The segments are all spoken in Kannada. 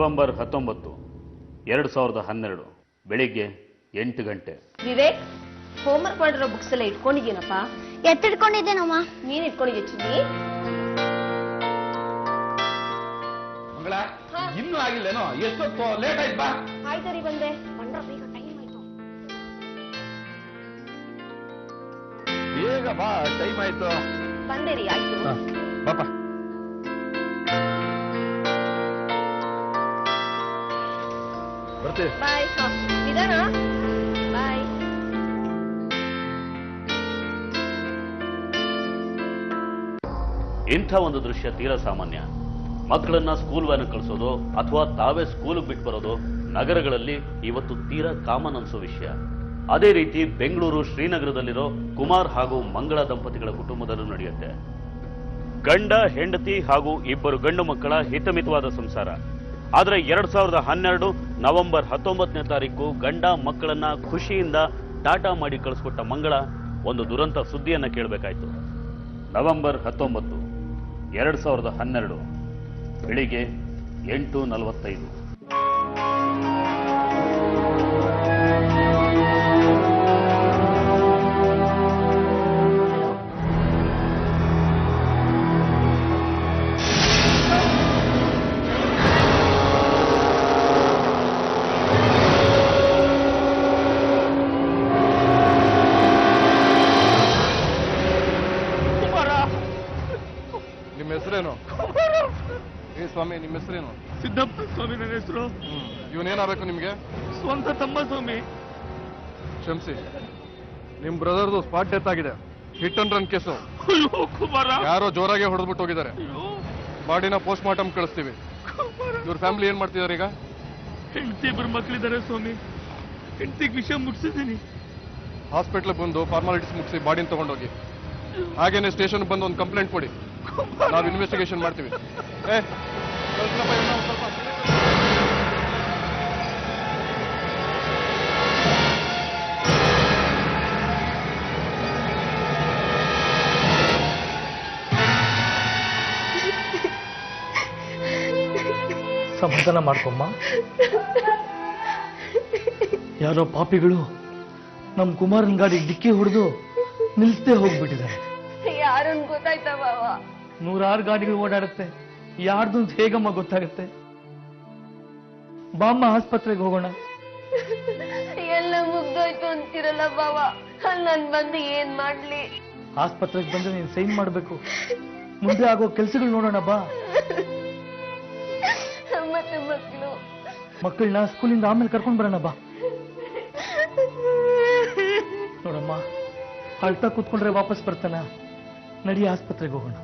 ನವೆಂಬರ್ 19, 2012 ಬೆಳಿಗ್ಗೆ 8 ಗಂಟೆ. ವಿವೇಕ್, ಹೋಮ್ವರ್ಕ್ ಮಾಡಿರೋ ಬುಕ್ಸ್ ಎಲ್ಲ ಇಟ್ಕೊಂಡಿದ್ದೀನಪ್ಪ. ಎತ್ತಿಟ್ಕೊಂಡಿದ್ದೇನಮ್ಮ. ನೀನ್ ಇಟ್ಕೊಂಡಿದ್ಯ ಚಿನ್ನಿ? ಮಂಗಳ, ಇನ್ನೂ ಆಗಿಲ್ಲೇನೋ? ಎಷ್ಟೊತ್ತು ಲೇಟ್ ಆಯ್ತು? ಬಾ. ಆಯ್ತರಿ, ಬಂದೆ. ಬಂದ್ರ ಬೇಗ, ಟೈಮ್ ಆಯ್ತು. ಬೇಗ ಬಾ, ಟೈಮ್ ಆಯ್ತು. ಬಂದೇರಿ, ಆಯ್ತು. ಪಾಪ ಬರ್ತೀವಿ. ಬಾಯ್. ನಿಧಾನ. ಬಾಯ್. ಇಂಥ ಒಂದು ದೃಶ್ಯ ತೀರಾ ಸಾಮಾನ್ಯ. ಮಕ್ಕಳನ್ನ ಸ್ಕೂಲ್ ವ್ಯಾನ್ ಕಳಿಸೋದು ಅಥವಾ ತಾವೇ ಸ್ಕೂಲ್ಗೆ ಬಿಟ್ಟು ಬರೋದು ನಗರಗಳಲ್ಲಿ ಇವತ್ತು ತೀರಾ ಕಾಮನ್ ಅನ್ಸೋ ವಿಷಯ. ಅದೇ ರೀತಿ ಬೆಂಗಳೂರು ಶ್ರೀನಗರದಲ್ಲಿರೋ ಕುಮಾರ್ ಹಾಗೂ ಮಂಗಳ ದಂಪತಿಗಳ ಕುಟುಂಬದಲ್ಲೂ ನಡೆಯುತ್ತೆ. ಗಂಡ ಹೆಂಡತಿ ಹಾಗೂ 2 ಗಂಡು ಮಕ್ಕಳ ಹಿತಮಿತವಾದ ಸಂಸಾರ. ಆದರೆ 2012 ನವೆಂಬರ್ 19 ಗಂಡ ಮಕ್ಕಳನ್ನ ಖುಷಿಯಿಂದ ಟಾಟಾ ಮಾಡಿ ಕಳಿಸ್ಕೊಟ್ಟ ಮಂಗಳ ಒಂದು ದುರಂತ ಸುದ್ದಿಯನ್ನ ಕೇಳಬೇಕಾಯ್ತು. ನವೆಂಬರ್ 19, 2012 ಬೆಳಿಗ್ಗೆ 8:45. ನಿಮ್ಮ ಹೆಸರೇನು? ಏ ಸ್ವಾಮಿ, ನಿಮ್ಮ ಹೆಸರೇನು? ಸಿದ್ದಪ್ಪ ಸ್ವಾಮಿ ನನ್ನ ಹೆಸರು. ಇವನೇನಾಗಬೇಕು ನಿಮ್ಗೆ? ಸ್ವಂತ ತಮ್ಮ ಸ್ವಾಮಿ. ಕ್ಷಮಿಸಿ, ನಿಮ್ ಬ್ರದರ್ದು ಸ್ಪಾಟ್ ಡೆತ್ ಆಗಿದೆ. Hit and run case. ಅಯ್ಯೋ ಕುಮಾರ, ಯಾರೋ ಜೋರಾಗಿ ಹೊಡೆದ್ಬಿಟ್ಟು ಹೋಗಿದ್ದಾರೆ. ಅಯ್ಯೋ ಬಾಡಿನ ಪೋಸ್ಟ್ ಮಾರ್ಟಮ್ ಕಳಿಸ್ತೀವಿ. ಇವ್ರ ಫ್ಯಾಮಿಲಿ ಏನ್ ಮಾಡ್ತಿದಾರೆ ಈಗ? ಹೆಂಡತಿ 2 ಮಕ್ಕಳಿದ್ದಾರೆ ಸ್ವಾಮಿ. ಹೆಂಡತಿಗೆ ವಿಷಯ ಮುಟ್ಸಿದ್ದೀನಿ. ಹಾಸ್ಪಿಟ್ಲ್ ಬಂದು ಫಾರ್ಮಾಲಿಟೀಸ್ ಮುಗಿಸಿ ಬಾಡಿನ ತಗೊಂಡೋಗಿ. ಹಾಗೇನೆ ಸ್ಟೇಷನ್ ಬಂದು ಒಂದು ಕಂಪ್ಲೇಂಟ್ ಕೊಡಿ. ನಾವು ಇನ್ವೆಸ್ಟಿಗೇಷನ್ ಮಾಡ್ತೀವಿ. ಸಮಾಧಾನ ಮಾಡ್ಕೊಮ್ಮ. ಯಾರೋ ಪಾಪಿಗಳು ನಮ್ ಕುಮಾರನ್ ಗಾಡಿ ಡಿಕ್ಕಿ ಹೊಡೆದು ನಿಲ್ಸದೆ ಹೋಗ್ಬಿಟ್ಟಿದ್ದಾರೆ. ಯಾರನ್ ಗೊತ್ತಾಯ್ತಾ ಬಾವ? 100 ಗಾಡಿಗಳು ಓಡಾಡುತ್ತೆ. ಯಾರ್ದು ಹೇಗಮ್ಮ ಗೊತ್ತಾಗುತ್ತೆ? ಬಾಮ್ಮ ಆಸ್ಪತ್ರೆಗೆ ಹೋಗೋಣ. ಎಲ್ಲ ಮುಗ್ದೋಯ್ತು ಅಂತಿರಲ್ಲ ಬಾವ, ಅಲ್ಲಿ ನನ್ ಬಂದು ಏನ್ ಮಾಡ್ಲಿ? ಆಸ್ಪತ್ರೆಗೆ ಬಂದ್ರೆ ನೀನ್ ಸೈನ್ ಮಾಡ್ಬೇಕು. ಮುಂದೆ ಆಗೋ ಕೆಲ್ಸಗಳು ನೋಡೋಣ ಬಾ. ಮತ್ತೆ ಮಕ್ಕಳನ್ನ ಸ್ಕೂಲಿಂದ ಆಮೇಲೆ ಕರ್ಕೊಂಡ್ ಬರೋಣ ಬಾ. ನೋಡಮ್ಮ, ಅಳ್ತಾ ಕೂತ್ಕೊಂಡ್ರೆ ವಾಪಸ್ ಬರ್ತಾನ. ನಡಿ ಆಸ್ಪತ್ರೆಗೆ ಹೋಗೋಣ.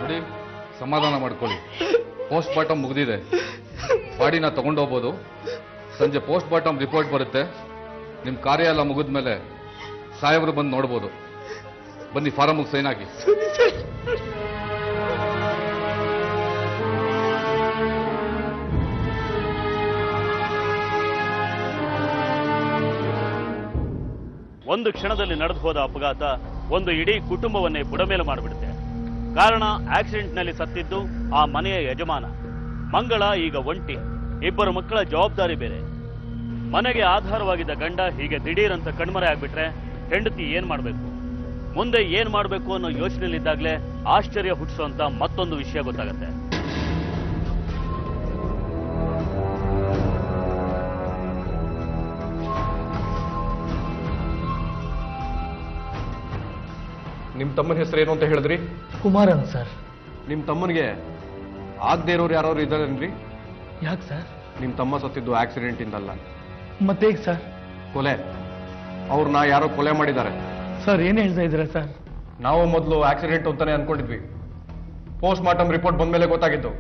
ನೋಡಿ, ಸಮಾಧಾನ ಮಾಡ್ಕೊಳ್ಳಿ. ಪೋಸ್ಟ್ ಮಾರ್ಟಮ್ ಮುಗಿದಿದೆ. ಬಾಡಿನ ತಗೊಂಡೋಗ್ಬೋದು. ಸಂಜೆ ಪೋಸ್ಟ್ ಮಾರ್ಟಮ್ ರಿಪೋರ್ಟ್ ಬರುತ್ತೆ. ನಿಮ್ಮ ಕಾರ್ಯ ಎಲ್ಲ ಮುಗಿದ್ಮೇಲೆ ಸಾಹೇಬರು ಬಂದು ನೋಡ್ಬೋದು. ಬನ್ನಿ, ಫಾರಮ್ಗೆ ಸೈನ್ ಹಾಕಿ. ಒಂದು ಕ್ಷಣದಲ್ಲಿ ನಡೆದು ಹೋದ ಅಪಘಾತ ಒಂದು ಇಡೀ ಕುಟುಂಬವನ್ನೇ ಬುಡಮೇಲು ಮಾಡಿಬಿಡುತ್ತೆ. ಕಾರಣ, ಆಕ್ಸಿಡೆಂಟ್ನಲ್ಲಿ ಸತ್ತಿದ್ದು ಆ ಮನೆಯ ಯಜಮಾನ. ಮಂಗಳ ಈಗ ಒಂಟಿ. 2 ಮಕ್ಕಳ ಜವಾಬ್ದಾರಿ ಬೇರೆ. ಮನೆಗೆ ಆಧಾರವಾಗಿದ್ದ ಗಂಡ ಹೀಗೆ ದಿಢೀರಂತ ಕಣ್ಮರೆ ಆಗ್ಬಿಟ್ರೆ ಹೆಂಡತಿ ಏನ್ ಮಾಡಬೇಕು? ಮುಂದೆ ಏನ್ ಮಾಡಬೇಕು ಅನ್ನೋ ಯೋಚನೆಯಲ್ಲಿದ್ದಾಗಲೇ ಆಶ್ಚರ್ಯ ಹುಟ್ಟಿಸುವಂತ ಮತ್ತೊಂದು ವಿಷಯ ಗೊತ್ತಾಗತ್ತೆ. ನಿಮ್ಮ ತಮ್ಮನ ಹೆಸರೇನು ಅಂತ ಹೇಳಿದ್ರಿ? ಕುಮಾರನ್ ಸರ್. ನಿಮ್ಮ ತಮ್ಮನಿಗೆ ಆಗದೆ ಇರೋರು ಯಾರು ಇದ್ದಾರೇನ್ರಿ? ಯಾಕೆ ಸರ್? ನಿಮ್ಮ ತಮ್ಮ ಸತ್ತಿದ್ದು ಆಕ್ಸಿಡೆಂಟ್ ಇಂದಲ್ಲ. ಮತ್ತೆ ಸರ್? ಕೊಲೆ. ಅವ್ರನ್ನ ಯಾರೋ ಕೊಲೆ ಮಾಡಿದ್ದಾರೆ. ಸರ್, ಏನ್ ಹೇಳ್ತಾ ಇದ್ದೀರಾ ಸರ್? ನಾವು ಮೊದಲು ಆಕ್ಸಿಡೆಂಟ್ ಅಂತಾನೆ ಅನ್ಕೊಂಡಿದ್ವಿ. ಪೋಸ್ಟ್ ಮಾರ್ಟಮ್ ರಿಪೋರ್ಟ್ ಬಂದ್ಮೇಲೆ ಗೊತ್ತಾಗಿತ್ತು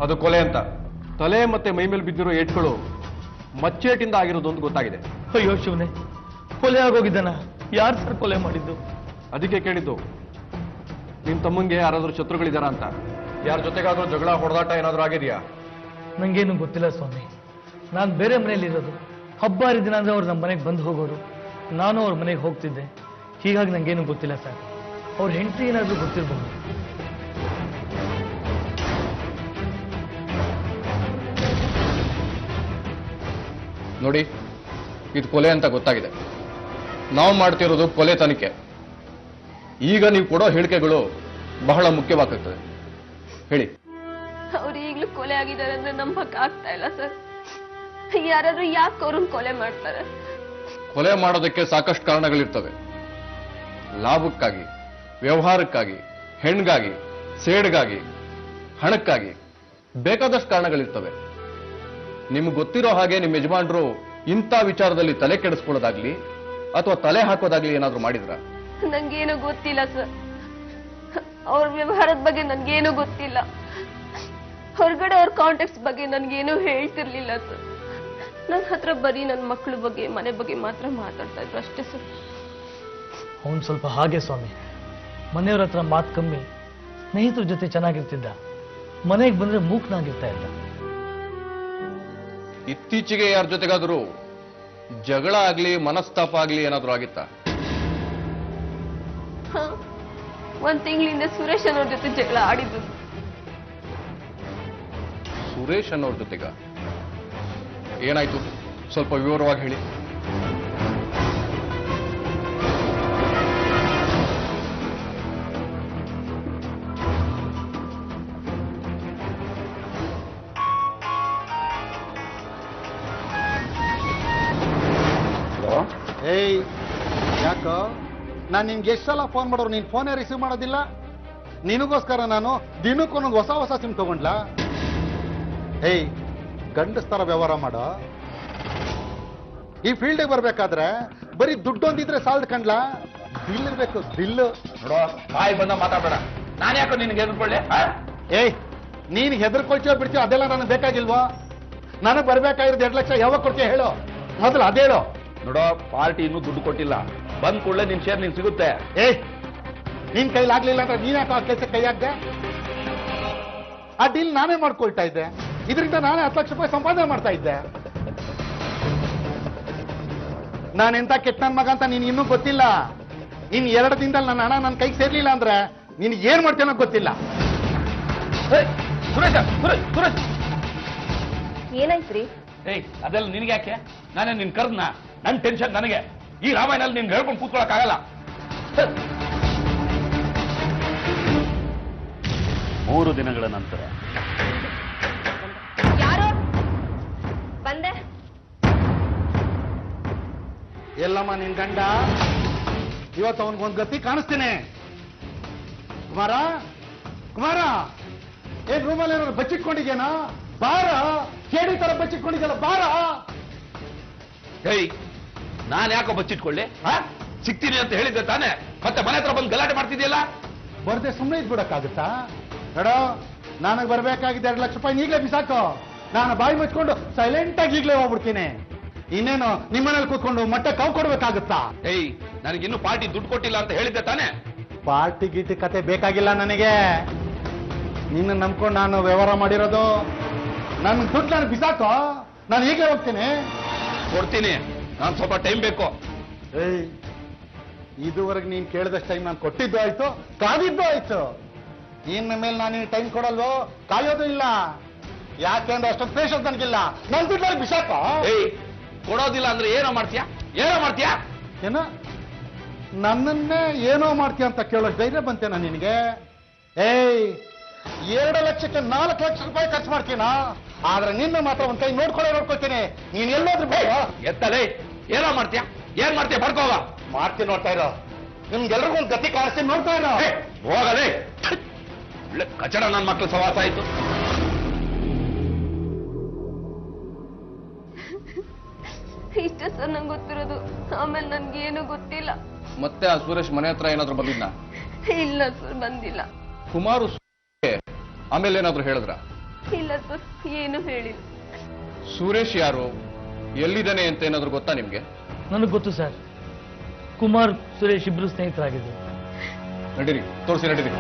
ಅದು ಕೊಲೆ ಅಂತ. ತಲೆ ಮತ್ತೆ ಮೈ ಮೇಲೆ ಬಿದ್ದಿರೋ ಏಟ್ಗಳು ಮಚ್ಚೇಟಿಂದ ಆಗಿರೋದು ಒಂದು ಗೊತ್ತಾಗಿದೆ. ಅಯ್ಯೋ ಶಿವನೇ, ಕೊಲೆ ಆಗೋಗಿದ್ದಾನ? ಯಾರು ಸರ್ ಕೊಲೆ ಮಾಡಿದ್ದು? ಅದಕ್ಕೆ ಕೇಳಿದ್ದು, ನಿಮ್ ತಮ್ಮಂಗೆ ಯಾರಾದ್ರೂ ಶತ್ರುಗಳಿದಾರ ಅಂತ. ಯಾರ ಜೊತೆಗಾದ್ರೂ ಜಗಳ ಹೊಡೆದಾಟ ಏನಾದ್ರೂ ಆಗಿದೆಯಾ? ನಂಗೇನು ಗೊತ್ತಿಲ್ಲ ಸ್ವಾಮಿ. ನಾನು ಬೇರೆ ಮನೆಯಲ್ಲಿ ಇರೋದು. ಹಬ್ಬ ಹರಿದಿನ ಅಂದ್ರೆ ಅವ್ರು ನಮ್ಮ ಮನೆಗೆ ಬಂದು ಹೋಗೋರು, ನಾನು ಅವ್ರ ಮನೆಗೆ ಹೋಗ್ತಿದ್ದೆ. ಹೀಗಾಗಿ ನಂಗೇನು ಗೊತ್ತಿಲ್ಲ ಸರ್. ಅವ್ರ ಹೆಂಡತಿ ಏನಾದ್ರೂ ಗೊತ್ತಿರಬಹುದು. ನೋಡಿ, ಇದು ಕೊಲೆ ಅಂತ ಗೊತ್ತಾಗಿದೆ. ನಾವು ಮಾಡ್ತಿರೋದು ಕೊಲೆ ತನಿಖೆ. ಈಗ ನೀವು ಕೊಡೋ ಹೇಳಿಕೆಗಳು ಬಹಳ ಮುಖ್ಯವಾಗ್ತದೆ. ಹೇಳಿ. ಅವ್ರು ಈಗ್ಲೂ ಕೊಲೆ ಆಗಿದ್ದಾರೆ ಅಂದ್ರೆ ನಂಬಕ್ ಆಗ್ತಾ ಇಲ್ಲ ಸರ್. ಯಾರಾದ್ರೂ ಯಾಕೆ ಅವ್ರನ್ನ ಕೊಲೆ ಮಾಡ್ತಾರೆ? ಕೊಲೆ ಮಾಡೋದಕ್ಕೆ ಸಾಕಷ್ಟು ಕಾರಣಗಳಿರ್ತವೆ. ಲಾಭಕ್ಕಾಗಿ, ವ್ಯವಹಾರಕ್ಕಾಗಿ, ಹೆಣ್ಗಾಗಿ, ಸೇಡ್ಗಾಗಿ, ಹಣಕ್ಕಾಗಿ ಬೇಕಾದಷ್ಟು ಕಾರಣಗಳಿರ್ತವೆ. ನಿಮ್ಗೆ ಗೊತ್ತಿರೋ ಹಾಗೆ ನಿಮ್ಮ ಯಜಮಾನರು ಇಂಥ ವಿಚಾರದಲ್ಲಿ ತಲೆ ಕೆಡಿಸ್ಕೊಳ್ಳೋದಾಗ್ಲಿ ಅಥವಾ ತಲೆ ಹಾಕೋದಾಗ್ಲಿ ಏನಾದ್ರೂ ಮಾಡಿದ್ರ? ನಂಗೇನು ಗೊತ್ತಿಲ್ಲ ಸರ್. ಅವ್ರ ವ್ಯವಹಾರದ ಬಗ್ಗೆ ನನ್ಗೇನು ಗೊತ್ತಿಲ್ಲ. ಹೊರಗಡೆ ಅವ್ರ ಕಾಂಟ್ಯಾಕ್ಟ್ಸ್ ಬಗ್ಗೆ ನನ್ಗೇನು ಹೇಳ್ತಿರ್ಲಿಲ್ಲ ಸರ್. ನನ್ನ ಹತ್ರ ಬರೀ ನನ್ನ ಮಕ್ಕಳ ಬಗ್ಗೆ, ಮನೆ ಬಗ್ಗೆ ಮಾತ್ರ ಮಾತಾಡ್ತಾ ಇದ್ರು ಅಷ್ಟೇ ಸರ್. ಅವನು ಸ್ವಲ್ಪ ಹಾಗೆ ಸ್ವಾಮಿ. ಮನೆಯವ್ರ ಹತ್ರ ಮಾತು ಕಮ್ಮಿ, ಸ್ನೇಹಿತರ ಜೊತೆ ಚೆನ್ನಾಗಿರ್ತಿದ್ದ. ಮನೆಗೆ ಬಂದ್ರೆ ಮೂಕ್ನಾಗಿರ್ತಾ ಇದ್ದ. ಇತ್ತೀಚೆಗೆ ಯಾರ ಜೊತೆಗಾದರೂ ಜಗಳ ಆಗ್ಲಿ ಮನಸ್ತಾಪ ಆಗ್ಲಿ ಏನಾದ್ರೂ ಆಗಿತ್ತಾ? ಒಂದ್ ತಿಂಗಳಿಂದ ಸುರೇಶ್ ಅನ್ನೋರ್ ಜೊತೆ ಜಗಳ ಆಡಿದ್ದು. ಸುರೇಶ್ ಅನ್ನೋರ್ ಜೊತೆಗ ಏನಾಯ್ತು? ಸ್ವಲ್ಪ ವಿವರವಾಗಿ ಹೇಳಿ. ಏಯ್, ಯಾಕೋ ನಾನು ನಿನ್ಗೆ ಎಷ್ಟು ಸಲ ಫೋನ್ ಮಾಡೋರು ನೀನು ಫೋನೇ ರಿಸೀವ್ ಮಾಡೋದಿಲ್ಲ? ನಿನಗೋಸ್ಕರ ನಾನು ದಿನಕ್ಕೊಂದೊಂದು ಹೊಸ ಹೊಸ ಸಿಮ್ ತಗೊಂಡ್ಲಾ? ಏಯ್, ಗಂಡಸ್ತರ ವ್ಯವಹಾರ ಮಾಡೋ. ಈ ಫೀಲ್ಡಿಗೆ ಬರ್ಬೇಕಾದ್ರೆ ಬರೀ ದುಡ್ಡು ಒಂದಿದ್ರೆ ಸಾಲದ್ ಕಂಡ್ಲಾ? ಬಿಲ್ ಇರ್ಬೇಕು, ಬಿಲ್ಲು. ನೋಡೋ, ಬಾಯಿ ಬಂದ ಮಾತಾಡಬೇಡ. ನಾನು ಯಾಕೋ ನಿನ್ಗೆ ಎದ್ಕೊಳ್ಳೆ? ಏಯ್, ನೀನು ಹೆದರ್ಕೊಳ್ತೀಯೋ ಬಿಡ್ತೀಯೋ ಅದೆಲ್ಲ ನನಗೆ ಬೇಕಾಗಿಲ್ವೋ? ನನಗೆ ಬರ್ಬೇಕಾಗಿರೋದು 2 ಲಕ್ಷ ಯಾವಾಗ ಕೊಡ್ತೀಯ ಹೇಳು ಮೊದಲು, ಅದೇಳು. ನೋಡೋ, ಪಾರ್ಟಿ ಇನ್ನೂ ದುಡ್ಡು ಕೊಟ್ಟಿಲ್ಲ. ಬಂದ್ ಕೂಡಲೇ ನಿನ್ ಶೇರ್ ನಿನ್ ಸಿಗುತ್ತೆ. ಏಯ್, ನಿನ್ ಕೈಲಾಗ್ಲಿಲ್ಲ ಅಂದ್ರೆ ನೀನ್ ಯಾಕೆ ಆ ಕೆಲಸ ಕೈ ಹಾಕ್ದೆ? ಆ ಡೀಲ್ ನಾನೇ ಮಾಡ್ಕೊಳ್ತಾ ಇದ್ದೆ. ಇದರಿಂದ ನಾನೇ 10 ಲಕ್ಷ ರೂಪಾಯಿ ಸಂಪಾದನೆ ಮಾಡ್ತಾ ಇದ್ದೆ. ನಾನೆಂತ ಕೆಟ್ಟ ನನ್ ಮಗ ಅಂತ ನೀನ್ ಇನ್ನೂ ಗೊತ್ತಿಲ್ಲ. ಇನ್ 2 ದಿನದಲ್ಲಿ ನನ್ನ ಹಣ ನನ್ನ ಕೈಗೆ ಸೇರ್ಲಿಲ್ಲ ಅಂದ್ರೆ ನೀನ್ ಏನ್ ಮಾಡ್ತೇನೋ ಗೊತ್ತಿಲ್ಲ. ಸುರೇಶ, ಸುರೇಶ್, ಏನಾಯ್ತ್ರಿ? ಏಯ್, ಅದೆಲ್ಲ ನಿನ್ಗೆ ಯಾಕೆ? ನಾನೇ ನಿನ್ ಕರ್ದ್ನ? ನನ್ ಟೆನ್ಷನ್ ನನಗೆ. ಈ ರಾಮಾಯಣಲ್ಲಿ ನಿನ್ಗೆ ಹೇಳ್ಕೊಂಡು ಕೂತ್ಕೊಳಕ್ ಆಗಲ್ಲ. 3 ದಿನಗಳ ನಂತರ ಯಾರೋ ಬಂದೆ. ಎಲ್ಲಮ್ಮ ನಿನ್ ಗಂಡ? ಇವತ್ತು ಅವನಿಗೊಂದು ಗತಿ ಕಾಣಿಸ್ತೇನೆ. ಕುಮಾರ, ಕುಮಾರ, ಏನ್ ರೂಮಲ್ಲಿ ಏನಾದ್ರು ಬಚ್ಚಿಟ್ಕೊಂಡಿದ್ಯಾನ? ಬಾರ, ಕೇಳಿ ತರ ಬಚ್ಚಿಟ್ಕೊಂಡಿದ್ಯಲ್ಲ, ಬಾರ. ಏಯ್, ನಾನ್ ಯಾಕೋ ಬಚ್ಚಿಟ್ಕೊಳ್ಳಿ? ಸಿಗ್ತೀನಿ ಅಂತ ಹೇಳಿದ್ದೆ ತಾನೆ, ಮತ್ತೆ ಮನೆ ಹತ್ರ ಬಂದು ಗಲಾಟೆ ಮಾಡ್ತಿದ್ಯಲ್ಲ? ಬರ್ದೆ ಸುಮ್ಮನೆ ಇದ್ಬಿಡಕ್ಕಾಗುತ್ತಾ? ನೋಡೋ, ನನಗೆ ಬರ್ಬೇಕಾಗಿದ್ದ 2 ಲಕ್ಷ ರೂಪಾಯಿ ಈಗಲೇ ಬಿಸಾಕೋ. ನಾನು ಬಾಯಿ ಮುಚ್ಕೊಂಡು ಸೈಲೆಂಟ್ ಆಗಿ ಈಗಲೇ ಹೋಗ್ಬಿಡ್ತೀನಿ. ಇನ್ನೇನು ನಿಮ್ಮನೇಲಿ ಕೂತ್ಕೊಂಡು ಮೊಟ್ಟೆ ಕಾವು ಕೊಡ್ಬೇಕಾಗುತ್ತಾ? ಏಯ್, ನನಗಿನ್ನೂ ಪಾರ್ಟಿ ದುಡ್ಡು ಕೊಟ್ಟಿಲ್ಲ ಅಂತ ಹೇಳಿದ್ದೆ ತಾನೆ? ಪಾರ್ಟಿ ಗೀಟಿ ಕತೆ ಬೇಕಾಗಿಲ್ಲ ನನಗೆ. ನಿನ್ನ ನಂಬ್ಕೊಂಡು ನಾನು ವ್ಯವಹಾರ ಮಾಡಿರೋದು. ನನ್ನ ದುಡ್ಡು ನಾನು ಬಿಸಾಕೋ, ನಾನು ಈಗಲೇ ಹೋಗ್ತೀನಿ. ಕೊಡ್ತೀನಿ, ನಾನು ಸ್ವಲ್ಪ ಟೈಮ್ ಬೇಕು. ಏಯ್, ಇದುವರೆಗೆ ನೀನ್ ಕೇಳಿದಷ್ಟು ಟೈಮ್ ನಾನು ಕೊಟ್ಟಿದ್ದು ಆಯ್ತು, ಕಾದಿದ್ದು ಆಯ್ತು. ಇನ್ನ ಮೇಲೆ ನಾನು ಟೈಮ್ ಕೊಡಲ್ವೋ, ಕಾಯೋದು ಇಲ್ಲ. ಯಾಕೆಂದ್ರೆ ಅಷ್ಟೊಂದು ಪೇಷನ್ಸ್ ನನಗಿಲ್ಲ. ನನ್ನ ದುಡ್ಡು ಬಿಸಾಕೋ. ಏಯ್, ಕೊಡೋದಿಲ್ಲ ಅಂದ್ರೆ ಏನೋ ಮಾಡ್ತೀಯಾ? ಏನ ನನ್ನನ್ನೇ ಏನೋ ಮಾಡ್ತೀಯ ಅಂತ ಕೇಳೋ ಧೈರ್ಯ ಬಂತೇನ ನಿನಗೆ? ಏಯ್, 2 ಲಕ್ಷಕ್ಕೆ 4 ಲಕ್ಷ ರೂಪಾಯಿ ಖರ್ಚು ಮಾಡ್ತೀನಾ? ಆದ್ರೆ ನಿನ್ನ ಮಾತ್ರ ಒಂದ್ ಕೈ ನೋಡ್ಕೊಳ್ತೀನಿ. ನೀನ್ ಎಲ್ಲೋದ್ರು ಬೇಡ. ಎತ್ತಲೇ, ಏನೋ ಮಾಡ್ತೀಯಾ? ಏನ್ ಮಾಡ್ತೀಯ? ಬರ್ಕೋಗ. ಮಾಡ್ತೀನಿ, ನೋಡ್ತಾ ಇರೋ. ನಿಮ್ಗೆಲ್ರಿಗೂ ಒಂದು ಗತಿ ಕಾಣಿಸ್ತೀನಿ, ನೋಡ್ತಾ ಇರೋ. ಹೋಗಲೇ, ಒಳ್ಳೆ ಕಚಡ ನನ್ನ ಮಕ್ಕಳು ಸವಾಸ ಆಯ್ತು. ಇಷ್ಟೇ ಸರ್ ನಂಗೆ ಗೊತ್ತಿರೋದು. ಆಮೇಲೆ ನನ್ಗೇನು ಗೊತ್ತಿಲ್ಲ. ಮತ್ತೆ ಆ ಸುರೇಶ್ ಮನೆ ಹತ್ರ ಏನಾದ್ರೂ ಬಂದಿದ್ನ? ಇಲ್ಲ ಸರ್, ಬಂದಿಲ್ಲ. ಕುಮಾರು ಆಮೇಲೆ ಏನಾದ್ರೂ ಹೇಳಿದ್ರ? ಇಲ್ಲ ಸರ್, ಏನು ಹೇಳಿಲ್ಲ. ಸುರೇಶ್ ಯಾರು, ಎಲ್ಲಿದ್ದಾನೆ ಅಂತ ಏನಾದ್ರು ಗೊತ್ತಾ ನಿಮ್ಗೆ? ನನಗೆ ಗೊತ್ತು ಸರ್, ಕುಮಾರ್ ಸುರೇಶ್ ಇಬ್ರು ಸ್ನೇಹಿತರಾಗಿದ್ರು. ನಡೀರಿ, ತೋರಿಸಿ ನಡೀರಿ.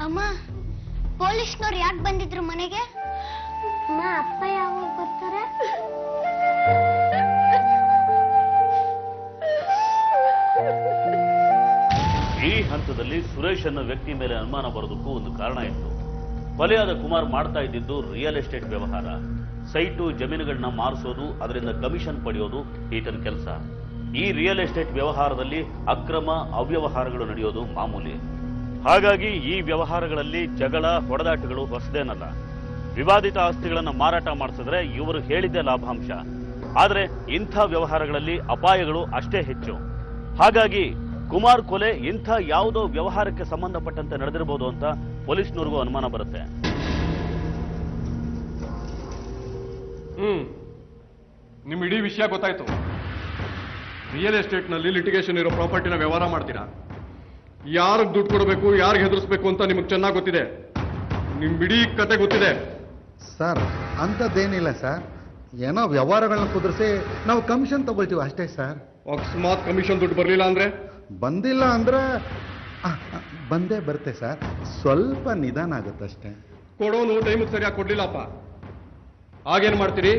ಅಮ್ಮ, ಪೊಲೀಸ್ನವ್ರು ಯಾಕೆ ಬಂದಿದ್ರು ಮನೆಗೆ? ಅಮ್ಮ, ಅಪ್ಪ ಯಾವಾಗ ಬರ್ತಾರೆ? ಈ ಹಂತದಲ್ಲಿ ಸುರೇಶ್ ಅನ್ನೋ ವ್ಯಕ್ತಿ ಮೇಲೆ ಅನುಮಾನ ಬರೋದಕ್ಕೂ ಒಂದು ಕಾರಣ ಇತ್ತು. ಕೊಲೆಯಾದ ಕುಮಾರ್ ಮಾಡ್ತಾ ಇದ್ದಿದ್ದು ರಿಯಲ್ ಎಸ್ಟೇಟ್ ವ್ಯವಹಾರ. ಸೈಟು ಜಮೀನುಗಳನ್ನ ಮಾರಿಸೋದು, ಅದರಿಂದ ಕಮಿಷನ್ ಪಡೆಯೋದು ಈತನ ಕೆಲಸ. ಈ ರಿಯಲ್ ಎಸ್ಟೇಟ್ ವ್ಯವಹಾರದಲ್ಲಿ ಅಕ್ರಮ ಅವ್ಯವಹಾರಗಳು ನಡೆಯೋದು ಮಾಮೂಲಿ. ಹಾಗಾಗಿ ಈ ವ್ಯವಹಾರಗಳಲ್ಲಿ ಜಗಳ ಹೊಡೆದಾಟಗಳು ಹೊಸದೇನಲ್ಲ. ವಿವಾದಿತ ಆಸ್ತಿಗಳನ್ನು ಮಾರಾಟ ಮಾಡಿಸಿದ್ರೆ ಇವರು ಹೇಳಿದ್ದೇ ಲಾಭಾಂಶ. ಆದರೆ ಇಂಥ ವ್ಯವಹಾರಗಳಲ್ಲಿ ಅಪಾಯಗಳು ಅಷ್ಟೇ ಹೆಚ್ಚು. ಹಾಗಾಗಿ ಕುಮಾರ್ ಕೊಲೆ ಇಂಥ ಯಾವುದೋ ವ್ಯವಹಾರಕ್ಕೆ ಸಂಬಂಧಪಟ್ಟಂತೆ ನಡೆದಿರಬಹುದು ಅಂತ ಪೊಲೀಸ್ನವ್ರಿಗೂ ಅನುಮಾನ ಬರುತ್ತೆ. ನಿಮ್ ಇಡೀ ವಿಷಯ ಗೊತ್ತಾಯ್ತು. ರಿಯಲ್ ಎಸ್ಟೇಟ್ ನಲ್ಲಿ ಲಿಟಿಗೇಷನ್ ಇರೋ ಪ್ರಾಪರ್ಟಿನ ವ್ಯವಹಾರ ಮಾಡ್ತೀರಾ. ಯಾರಿಗೆ ದುಡ್ಡು ಕೊಡಬೇಕು, ಯಾರಿಗೆ ಹೆದರ್ಸ್ಬೇಕು ಅಂತ ನಿಮಗೆ ಚೆನ್ನಾಗಿ ಗೊತ್ತಿದೆ. ನಿಮ್ ಇಡೀ ಕತೆ ಗೊತ್ತಿದೆ. ಸರ್, ಅಂಥದ್ದೇನಿಲ್ಲ ಸರ್. ಏನೋ ವ್ಯವಹಾರಗಳನ್ನ ಕುದುರಿಸಿ ನಾವು ಕಮಿಷನ್ ತಗೊಳ್ತೀವಿ ಅಷ್ಟೇ ಸರ್. ಅಕಸ್ಮಾತ್ ಕಮಿಷನ್ ದುಡ್ಡು ಬರಲಿಲ್ಲ ಅಂದ್ರೆ? ಬಂದಿಲ್ಲ ಅಂದ್ರೆ ಬಂದೇ ಬರುತ್ತೆ ಸರ್. ಸ್ವಲ್ಪ ನಿಧಾನ ಆಗುತ್ತಷ್ಟೇ. ಕೊಡೋನು ಟೈಮಿಗೆ ಸರಿಯಾಗಿ ಕೊಡ್ಲಿಲ್ಲಪ್ಪ, ಆಗೇನ್ ಮಾಡ್ತೀರಿ?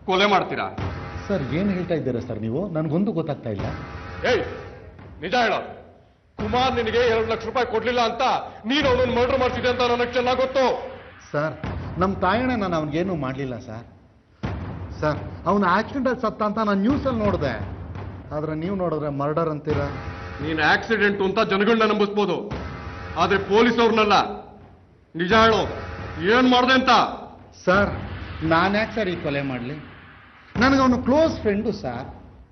ಕೊಲೆ ಮಾಡ್ತೀರಾ? ಸರ್, ಏನು ಹೇಳ್ತಾ ಇದ್ದೀರಾ ಸರ್ ನೀವು? ನನಗೊಂದು ಗೊತ್ತಾಗ್ತಾ ಇಲ್ಲ. ಏಯ್, ನಿಜ ಹೇಳೋ. ಕುಮಾರ್ ನಿನಗೆ 2 ಲಕ್ಷ ರೂಪಾಯಿ ಕೊಡ್ಲಿಲ್ಲ ಅಂತ ನೀನು ಅವನನ್ನು ಮರ್ಡರ್ ಮಾಡ್ತಿದ್ದೆ ಅಂತ ನನಗೆ ಚೆನ್ನಾಗಿ ಗೊತ್ತು. ಸರ್, ನಮ್ಮ ತಾಯಣ್ಣ ನಾನು ಅವನಿಗೇನು ಮಾಡಲಿಲ್ಲ ಸರ್. ಸರ್, ಅವನು ಆಕ್ಸಿಡೆಂಟಲ್ಲಿ ಸತ್ತ ಅಂತ ನಾನು ನ್ಯೂಸಲ್ಲಿ ನೋಡಿದೆ. ಆದ್ರೆ ನೀವು ನೋಡಿದ್ರೆ ಮರ್ಡರ್ ಅಂತೀರಾ. ನೀನು ಆಕ್ಸಿಡೆಂಟ್ ಅಂತ ಜನಗಳನ್ನ ನಂಬಿಸ್ಬೋದು, ಆದ್ರೆ ಪೊಲೀಸ್ ಅವ್ರನ್ನಲ್ಲ. ನಿಜ ಹೇಳು, ಏನ್ ಮಾಡ್ದೆ ಅಂತ? ಸರ್, ನಾನ್ಯಾಕೆ ಸರ್ ಈ ಕೊಲೆ ಮಾಡಲಿ? ನನಗೆ ಅವನು close friend sir.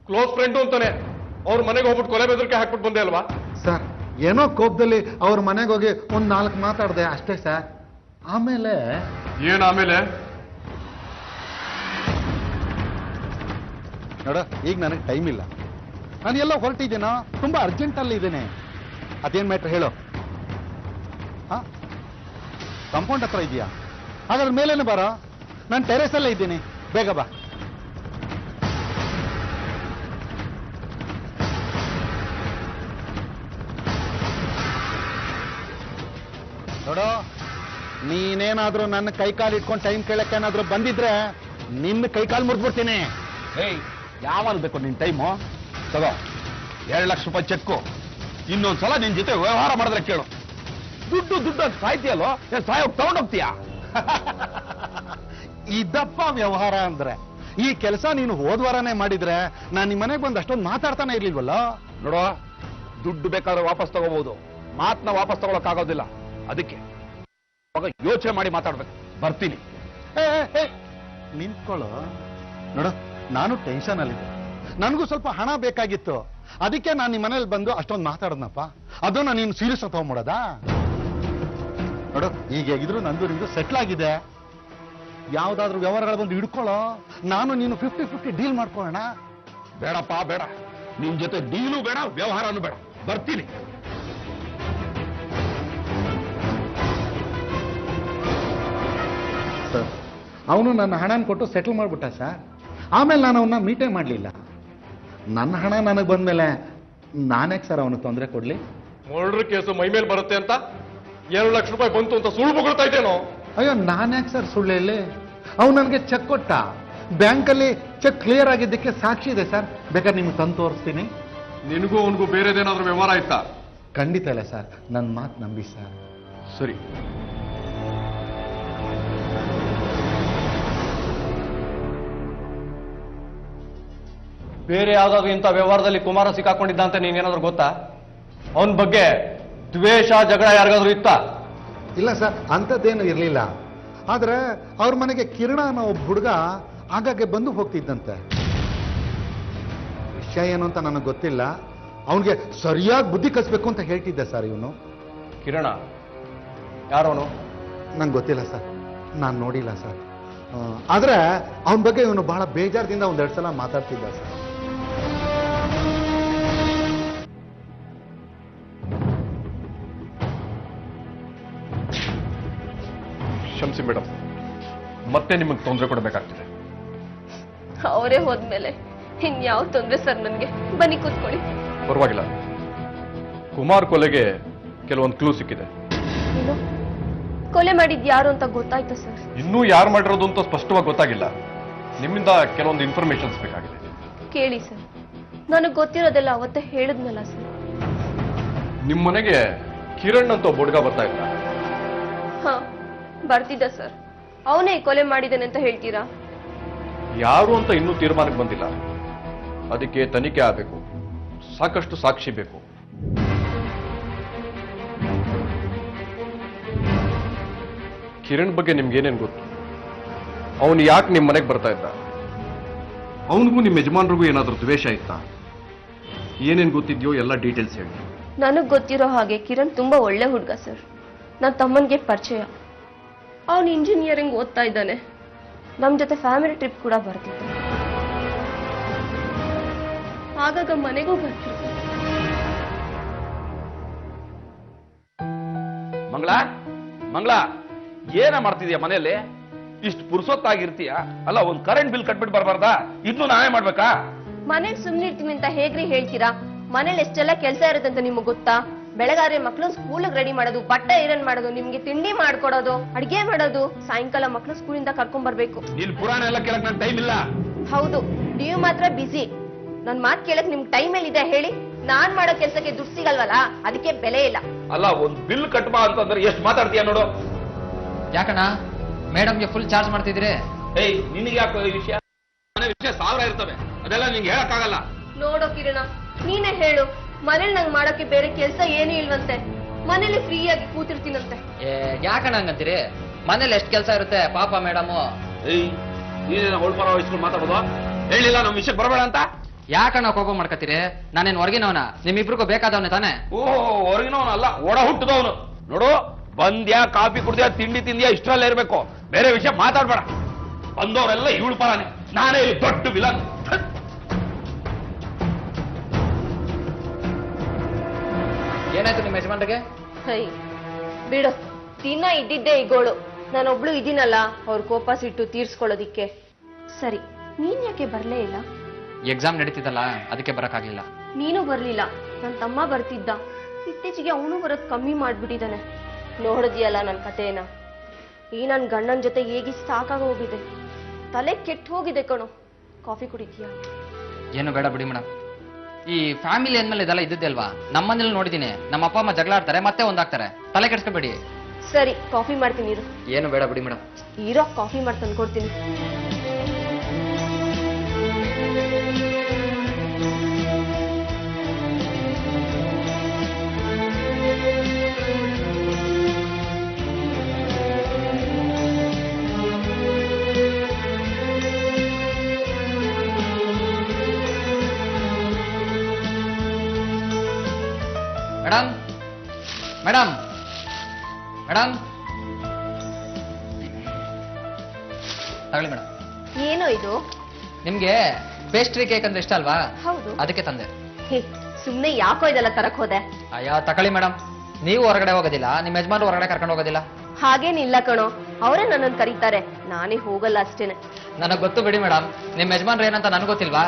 Close friend ಅಂತಾನೆ ಅವ್ರ ಮನೆಗೆ ಹೋಗ್ಬಿಟ್ಟು ಕೊಲೆ ಬೆದರಿಕೆ ಹಾಕ್ಬಿಟ್ಟು ಬಂದೆ ಅಲ್ವಾ? ಸರ್, ಏನೋ ಕೋಪದಲ್ಲಿ ಅವ್ರ ಮನೆಗೆ ಹೋಗಿ ಒಂದು 4 ಮಾತಾಡಿದೆ ಅಷ್ಟೇ ಸರ್. ಆಮೇಲೆ ಏನ್ ಆಮೇಲೆ? ನೋಡ, ಈಗ ನನಗೆ ಟೈಮ್ ಇಲ್ಲ. ನಾನು ಎಲ್ಲ ಹೊರಟಿದ್ದೀನೋ, ತುಂಬಾ ಅರ್ಜೆಂಟಲ್ಲಿ ಇದ್ದೇನೆ. ಅದೇನ್ ಮ್ಯಾಟ್ರ್ ಹೇಳು. ಹಾ, ಕಾಂಪೌಂಡ್ ಹತ್ರ ಇದೆಯಾ? ಹಾಗಾದ್ರೆ ಮೇಲೇನೆ ಬಾರೋ, ನಾನು ಟೆರೇಸಲ್ಲೇ ಇದ್ದೀನಿ, ಬೇಗ ಬಾ. ನೋಡು, ನೀನೇನಾದ್ರೂ ನನ್ನ ಕೈಕಾಲು ಇಟ್ಕೊಂಡು ಟೈಮ್ ಕೇಳಕ್ಕೇನಾದ್ರೂ ಬಂದಿದ್ರೆ ನಿನ್ನ ಕೈಕಾಲು ಮುರಿದ್ಬಿಡ್ತೀನಿ. ಏಯ್, ಯಾವಾಗ ಬೇಕು ನಿನ್ ಟೈಮು? ತಗೋ, 2 ಲಕ್ಷ ರೂಪಾಯಿ ಚೆಕ್ಕು. ಇನ್ನೊಂದ್ಸಲ ನಿನ್ ಜೊತೆ ವ್ಯವಹಾರ ಮಾಡಿದ್ರೆ ಕೇಳು. ದುಡ್ಡು ಅಂತ ಸಾಯ್ತೀಯಲ್ಲೋ, ಸಾಯೋಗ್ ತಗೊಂಡೋಗ್ತೀಯಾ? ಇದಪ್ಪ ವ್ಯವಹಾರ ಅಂದ್ರೆ. ಈ ಕೆಲಸ ನೀನು ಹೋದ್ವಾರನೇ ಮಾಡಿದ್ರೆ ನಾನು ನಿಮ್ಮ ಮನೆಗೆ ಬಂದು ಅಷ್ಟೊಂದು ಮಾತಾಡ್ತಾನೆ ಇರ್ಲಿಲ್ವಲ್ಲ. ನೋಡೋ, ದುಡ್ಡು ಬೇಕಾದ್ರೆ ವಾಪಸ್ ತಗೋಬಹುದು, ಮಾತನ್ನ ವಾಪಸ್ ತಗೊಳಕ್ಕಾಗೋದಿಲ್ಲ. ಅದಕ್ಕೆ ಯೋಚನೆ ಮಾಡಿ ಮಾತಾಡ್ಬೇಕು. ಬರ್ತೀನಿ. ನಿಂತ್ಕೊಳ್ಳೋ. ನೋಡು, ನಾನು ಟೆನ್ಷನ್ ಅಲ್ಲಿದ್ದೆ, ನನಗೂ ಸ್ವಲ್ಪ ಹಣ ಬೇಕಾಗಿತ್ತು. ಅದಕ್ಕೆ ನಾನು ನಿಮ್ಮ ಮನೇಲಿ ಬಂದು ಅಷ್ಟೊಂದು ಮಾತಾಡದ್ನಪ್ಪ. ಅದನ್ನ ನೀನು ಸೀರಿಯಸ್ ತಗೊಂಡ್ಬಿಡೋದ? ನೋಡು, ಈಗ ಹೇಗಿದ್ರು ನಂದು ನಿಂದು ಸೆಟ್ಲ್ ಆಗಿದೆ. ಯಾವ್ದಾದ್ರು ವ್ಯವಹಾರಗಳು ಬಂದು ಹಿಡ್ಕೊಳ್ಳೋ, ನಾನು ನೀನು 50-50 ಡೀಲ್ ಮಾಡ್ಕೊಳ್ಳೋಣ. ಬೇಡಪ್ಪ, ಬೇಡ. ನಿನ್ ಜೊತೆ ಡೀಲು ಬೇಡ, ವ್ಯವಹಾರನೂ ಬೇಡ. ಬರ್ತೀನಿ. ಸರ್, ಅವನು ನನ್ನ ಹಣನ ಕೊಟ್ಟು ಸೆಟ್ಲ್ ಮಾಡ್ಬಿಟ್ಟ ಸರ್. ಆಮೇಲೆ ನಾನು ಅವನ್ನ ಮೀಟೇ ಮಾಡಲಿಲ್ಲ. ನನ್ನ ಹಣ ನನಗೆ ಬಂದ್ಮೇಲೆ ನಾನ್ಯಾಕೆ ಸರ್ ಅವನಿಗೆ ತೊಂದರೆ ಕೊಡ್ಲಿ? ಮರ್ಡರ್ ಕೇಸು ಮೈ ಮೇಲೆ ಬರುತ್ತೆ ಅಂತ 2 ಲಕ್ಷ ರೂಪಾಯಿ ಬಂತು ಅಂತ ಸುಳ್ಳು ಬೊಗಳ್ತಾ ಇದ್ದೇನೋ? ಅಯ್ಯೋ, ನಾನ್ಯಾಕೆ ಸರ್ ಸುಳ್ಳು ಹೇಳಿ? ಅವನು ನನಗೆ ಚೆಕ್ ಕೊಟ್ಟ. ಬ್ಯಾಂಕಲ್ಲಿ ಚೆಕ್ ಕ್ಲಿಯರ್ ಆಗಿದ್ದಕ್ಕೆ ಸಾಕ್ಷಿ ಇದೆ ಸರ್, ಬೇಕಾದ್ರೆ ನಿಮ್ಗೆ ತಂದು ತೋರಿಸ್ತೀನಿ. ನಿನಗೂ ಅವನಿಗೂ ಬೇರೆದೇನಾದ್ರೂ ವ್ಯವಹಾರ ಆಯ್ತಾ? ಖಂಡಿತ ಇಲ್ಲ ಸರ್, ನನ್ನ ಮಾತು ನಂಬಿ ಸರ್. ಸರಿ. ಬೇರೆ ಯಾವ್ದಾದ್ರು ಇಂಥ ವ್ಯವಹಾರದಲ್ಲಿ ಕುಮಾರ ಸಿಕ್ಕಾಕೊಂಡಿದ್ದ ಅಂತ ನೀನೇನಾದ್ರೂ ಗೊತ್ತಾ? ಅವನ ಬಗ್ಗೆ ದ್ವೇಷ, ಜಗಳ ಯಾರಿಗಾದ್ರೂ ಇತ್ತಾ? ಇಲ್ಲ ಸರ್, ಅಂಥದ್ದೇನು ಇರಲಿಲ್ಲ. ಆದ್ರೆ ಅವ್ರ ಮನೆಗೆ ಕಿರಣ ಅನ್ನೋ ಒಬ್ಬ ಹುಡುಗ ಆಗಾಗ್ಗೆ ಬಂದು ಹೋಗ್ತಿದ್ದಂತೆ. ವಿಷಯ ಏನು ಅಂತ ನನಗೆ ಗೊತ್ತಿಲ್ಲ. ಅವನಿಗೆ ಸರಿಯಾಗಿ ಬುದ್ಧಿ ಕಲಿಸ್ಬೇಕು ಅಂತ ಹೇಳ್ತಿದ್ದೆ ಸರ್ ಇವನು. ಕಿರಣ ಯಾರೋನು? ನಂಗೆ ಗೊತ್ತಿಲ್ಲ ಸರ್, ನಾನು ನೋಡಿಲ್ಲ ಸರ್. ಆದ್ರೆ ಅವನ ಬಗ್ಗೆ ಇವನು ಬಹಳ ಬೇಜಾರದಿಂದ 1-2 ಸಲ ಮಾತಾಡ್ತಿದ್ದ ಸರ್. ಕ್ಷಮಿಸಿ ಮೇಡಮ್, ಮತ್ತೆ ನಿಮಗೆ ತೊಂದರೆ ಕೊಡಬೇಕಾಗ್ತದೆ. ಅವರೇ ಹೋದ್ಮೇಲೆ ಇನ್ಯಾವ ತೊಂದ್ರೆ ಸರ್ ನನ್ಗೆ? ಬನ್ನಿ ಕೂತ್ಕೊಳ್ಳಿ. ಪರವಾಗಿಲ್ಲ, ಕುಮಾರ್ ಕೊಲೆಗೆ ಕೆಲವೊಂದು ಕ್ಲೂ ಸಿಕ್ಕಿದೆ. ಏನು? ಕೊಲೆ ಮಾಡಿದ್ ಯಾರು ಅಂತ ಗೊತ್ತಾಯ್ತಾ ಸರ್? ಇನ್ನೂ ಯಾರು ಮಾಡಿರೋದು ಅಂತ ಸ್ಪಷ್ಟವಾಗಿ ಗೊತ್ತಾಗಿಲ್ಲ. ನಿಮ್ಮಿಂದ ಕೆಲವೊಂದು ಇನ್ಫಾರ್ಮೇಶನ್ಸ್ ಬೇಕಾಗಿದೆ. ಕೇಳಿ ಸರ್, ನನಗೆ ಗೊತ್ತಿರೋದೆಲ್ಲ ಅವತ್ತೇ ಹೇಳಿದ್ನಲ್ಲ ಸರ್. ನಿಮ್ಮ ಮನೆಗೆ ಕಿರಣ್ ಅಂತ ಒಬ್ಬ ಹುಡುಗ ಬರ್ತಾ ಇದ್ದ. ಹಾ, ಬರ್ತಿದ್ದ ಸರ್. ಅವನೇ ಕೊಲೆ ಮಾಡಿದ್ದಾನೆ ಅಂತ ಹೇಳ್ತೀರಾ? ಯಾರು ಅಂತ ಇನ್ನೂ ತೀರ್ಮಾನಕ್ಕೆ ಬಂದಿಲ್ಲ. ಅದಕ್ಕೆ ತನಿಖೆ ಆಗಬೇಕು, ಸಾಕಷ್ಟು ಸಾಕ್ಷಿ ಬೇಕು. ಕಿರಣ್ ಬಗ್ಗೆ ನಿಮ್ಗೇನೇನು ಗೊತ್ತು? ಅವನು ಯಾಕೆ ನಿಮ್ಮ ಮನೆಗೆ ಬರ್ತಾ ಇದ್ದ? ಅವನಿಗೂ ನಿಮ್ಮ ಯಜಮಾನ್ರಿಗೂ ಏನಾದರೂ ದ್ವೇಷ ಇತ್ತಾ? ಏನೇನು ಗೊತ್ತಿದ್ಯೋ ಎಲ್ಲ ಡೀಟೇಲ್ಸ್ ಹೇಳಿ. ನನಗ್ ಗೊತ್ತಿರೋ ಹಾಗೆ ಕಿರಣ್ ತುಂಬಾ ಒಳ್ಳೆ ಹುಡುಗ ಸರ್. ನನ್ನ ತಮ್ಮನ್ಗೆ ಪರಿಚಯ. ಅವನು ಇಂಜಿನಿಯರಿಂಗ್ ಓದ್ತಾ ಇದ್ದಾನೆ. ನಮ್ ಜೊತೆ ಫ್ಯಾಮಿಲಿ ಟ್ರಿಪ್ ಕೂಡ ಬರ್ತಿದ್ದ. ಆಗಾಗ ಮನೆಗೂ ಬರ್ತಿದ್ದ. ಮಂಗಳ ಏನ ಮಾಡ್ತಿದ್ಯಾ ಮನೆಯಲ್ಲಿ? ಇಷ್ಟು ಪುರ್ಸೊತ್ತಾಗಿರ್ತೀಯ? ಅಲ್ಲ, ಒಂದ್ ಕರೆಂಟ್ ಬಿಲ್ ಕಟ್ಬಿಟ್ಟು ಬರ್ಬಾರ್ದಾ? ಇನ್ನು ನಾನೇ ಮಾಡ್ಬೇಕಾ? ಮನೇಲಿ ಸುಮ್ನೆ ಇರ್ತೀನಿ ಅಂತ ಹೇಗ್ರಿ ಹೇಳ್ತೀರಾ? ಮನೇಲಿ ಎಷ್ಟೆಲ್ಲ ಕೆಲಸ ಇರುತ್ತೆ ಅಂತ ನಿಮ್ಗೆ ಗೊತ್ತಾ? ಬೆಳಗಾದ್ರೆ ಮಕ್ಳು ಸ್ಕೂಲಿಗೆ ರೆಡಿ ಮಾಡೋದು, ಬಟ್ಟೆ ಐರನ್ ಮಾಡೋದು, ನಿಮ್ಗೆ ತಿಂಡಿ ಮಾಡ್ಕೊಡೋದು, ಅಡಿಗೆ ಮಾಡೋದು, ಸಾಯಂಕಾಲ ಮಕ್ಳು ಸ್ಕೂಲಿಂದ ಕರ್ಕೊಂಡ್ ಬರ್ಬೇಕು. ನೀನ್ ಪುರಾಣ ಎಲ್ಲ ಕೇಳಕ್ ನನ್ ಟೈಮ್ ಇಲ್ಲ. ಹೌದು, ನೀವು ಮಾತ್ರ ಬಿಸಿ. ನನ್ ಮಾತ್ ಕೇಳಕ್ ನಿಮ್ಗೆ ಟೈಮ್ ಎಲ್ಲಿದೆ ಹೇಳಿ? ನಾನ್ ಮಾಡೋ ಕೆಲ್ಸಕ್ಕೆ ದುಡ್ಡು ಸಿಗಲ್ವಲ್ಲ, ಅದಕ್ಕೆ ಬೆಲೆ ಇಲ್ಲ. ಅಲ್ಲ, ಒಂದ್ ಬಿಲ್ ಕಟ್ಬಾ ಅಂತಂದ್ರೆ ಎಷ್ಟು ಮಾತಾಡ್ತೀಯ ನೋಡು. ಯಾಕಣ್ಣ ಮೇಡಮ್ಗೆ ಫುಲ್ ಚಾರ್ಜ್ ಮಾಡ್ತಿದ್ರಿ? ಏಯ್, ನಿನಗೆ ಯಾಕೋ ಈ ವಿಷಯ? ಮನೆ ವಿಷಯ 1000 ಇರ್ತವೆ, ಅದೆಲ್ಲ ನಿಂಗೆ ಹೇಳಕ್ಕಾಗಲ್ಲ. ನೋಡೋ ಕಿರಣ, ನೀನೇ ಹೇಳು. ಮನೇಲಿ ನಂಗೆ ಮಾಡಕ್ಕೆ ಬೇರೆ ಕೆಲ್ಸ ಏನೂ ಇಲ್ವಂತೆ. ಮನೇಲಿ ಫ್ರೀ ಆಗಿ ಕೂತಿರ್ತೀನಂತೆ. ಯಾಕಣ್ಣ ಹಂಗಂತೀರಿ? ಮನೇಲಿ ಎಷ್ಟು ಕೆಲಸ ಇರುತ್ತೆ ಪಾಪ ಮೇಡಮು. ಏಯ್, ನೀನೇನ ಹೊಳ್ಪರ ವಹಿಸ್ಕೊಂಡು ಮಾತಾಡೋದು? ಹೇಳಿಲ್ಲ ನಮ್ ವಿಷಯಕ್ಕೆ ಬರಬೇಡ ಅಂತ? ಯಾಕಣ್ಣ ಕೋಪ ಮಾಡ್ಕತ್ತೀರಿ? ನಾನೇನ್ ಹೊರಗಿನವನ? ನಿಮ್ಮಿಬ್ರಿಗೂ ಬೇಕಾದವನೇ ತಾನೆ? ಓ, ಹೊರಗಿನವನಲ್ಲ, ಒಡ ಹುಟ್ಟದವನು. ನೋಡು, ಬಂದ್ಯಾ, ಕಾಫಿ ಕುಡ್ದ್ಯಾ, ತಿಂಡಿ ತಿಂದ್ಯಾ, ಇಷ್ಟರಲ್ಲೇ ಇರ್ಬೇಕು. ಬೇರೆ ವಿಷಯ ಮಾತಾಡ್ಬೇಡ. ಬಂದವರೆಲ್ಲ ಇವಳು ಪರಾನೆ, ನಾನೇ ಇಲ್ಲಿ ದೊಡ್ಡ ವಿಲನ್. ಏನಾಯ್ತು ನಿಮ್ಮ ಯಜಮಾನ್ರಿಗೆ? ಹೈ ಬಿಡು, ದಿನ ಇದ್ದಿದ್ದೆ ಈಗೋಳು. ನಾನೊಬ್ಳು ಇದೀನಲ್ಲ ಅವ್ರ ಕೋಪ ಸಿಟ್ಟು ತೀರ್ಸ್ಕೊಳ್ಳೋದಿಕ್ಕೆ. ಸರಿ, ನೀನ್ ಯಾಕೆ ಬರ್ಲೇ ಇಲ್ಲ? ಎಕ್ಸಾಮ್ ನಡೀತಿದ್ದಲ್ಲ, ಅದಕ್ಕೆ ಬರಕ್ಕಾಗ್ಲಿಲ್ಲ. ನೀನು ಬರ್ಲಿಲ್ಲ, ನನ್ನ ತಮ್ಮ ಬರ್ತಿದ್ದ. ಇತ್ತೀಚೆಗೆ ಅವನು ಬರೋದ್ ಕಮ್ಮಿ ಮಾಡ್ಬಿಟ್ಟಿದ್ದಾನೆ. ನೋಡಿದ್ಯಲ್ಲ ನನ್ನ ಕಥೆನ? ಈ ನನ್ ಗಂಡನ ಜೊತೆ ಹೇಗಿ ಸಾಕಾಗ ಹೋಗಿದೆ. ತಲೆ ಕೆಟ್ಟು ಹೋಗಿದೆ ಕಣೋ. ಕಾಫಿ ಕುಡಿತೀಯಾ? ಏನು ಬೇಡ ಬಿಡಿ ಮೇಡಮ್. ಈ ಫ್ಯಾಮಿಲಿ ಅಂದ್ಮೇಲೆ ಇದೆಲ್ಲ ಇದ್ದಿದ್ದೆ ಅಲ್ವಾ? ನಮ್ಮನೇಲಿ ನೋಡಿದೀನಿ, ನಮ್ಮ ಅಪ್ಪ ಅಮ್ಮ ಜಗಳ ಆಡ್ತಾರೆ, ಮತ್ತೆ ಒಂದಾಗ್ತಾರೆ. ತಲೆ ಕೆಡ್ಸ್ಕೊಬೇಡಿ. ಸರಿ, ಕಾಫಿ ಮಾಡ್ತೀನಿ ಇರು. ಏನು ಬೇಡ ಬಿಡಿ ಮೇಡಮ್. ಇರೋ, ಕಾಫಿ ಮಾಡಿ ತಂದ್ಕೊಡ್ತೀನಿ. ಮೇಡಮ್, ಮೇಡಮ್, ಮೇಡಮ್, ತಗೊಳ್ಳಿ ಮೇಡಮ್. ಏನೋ ಇದು? ನಿಮ್ಗೆ ಪೇಸ್ಟ್ರಿ ಕೇಕ್ ಅಂದ್ರೆ ಇಷ್ಟ ಅಲ್ವಾ? ಹೌದು. ಅದಕ್ಕೆ ತಂದೆ. ಹೇ, ಸುಮ್ನೆ ಯಾಕೋ ಇದೆಲ್ಲ ತರಕ್ ಹೋದೆ? ಅಯ್ಯೋ ತಗೊಳ್ಳಿ ಮೇಡಮ್. ನೀವು ಹೊರಗಡೆ ಹೋಗೋದಿಲ್ಲ, ನಿಮ್ಮ ಯಜಮಾನ್ರು ಹೊರಗಡೆ ಕರ್ಕೊಂಡು ಹೋಗೋದಿಲ್ಲ. ಹಾಗೇನಿಲ್ಲ ಕಣೋ, ಅವರೇ ನನ್ನನ್ನು ಕರೀತಾರೆ, ನಾನೇ ಹೋಗಲ್ಲ ಅಷ್ಟೇನೆ. ನನಗ್ ಗೊತ್ತು ಬಿಡಿ ಮೇಡಮ್. ನಿಮ್ಮ ಯಜಮಾನ್ರು ಏನಂತ ನನಗೆ ಗೊತ್ತಿಲ್ವಾ?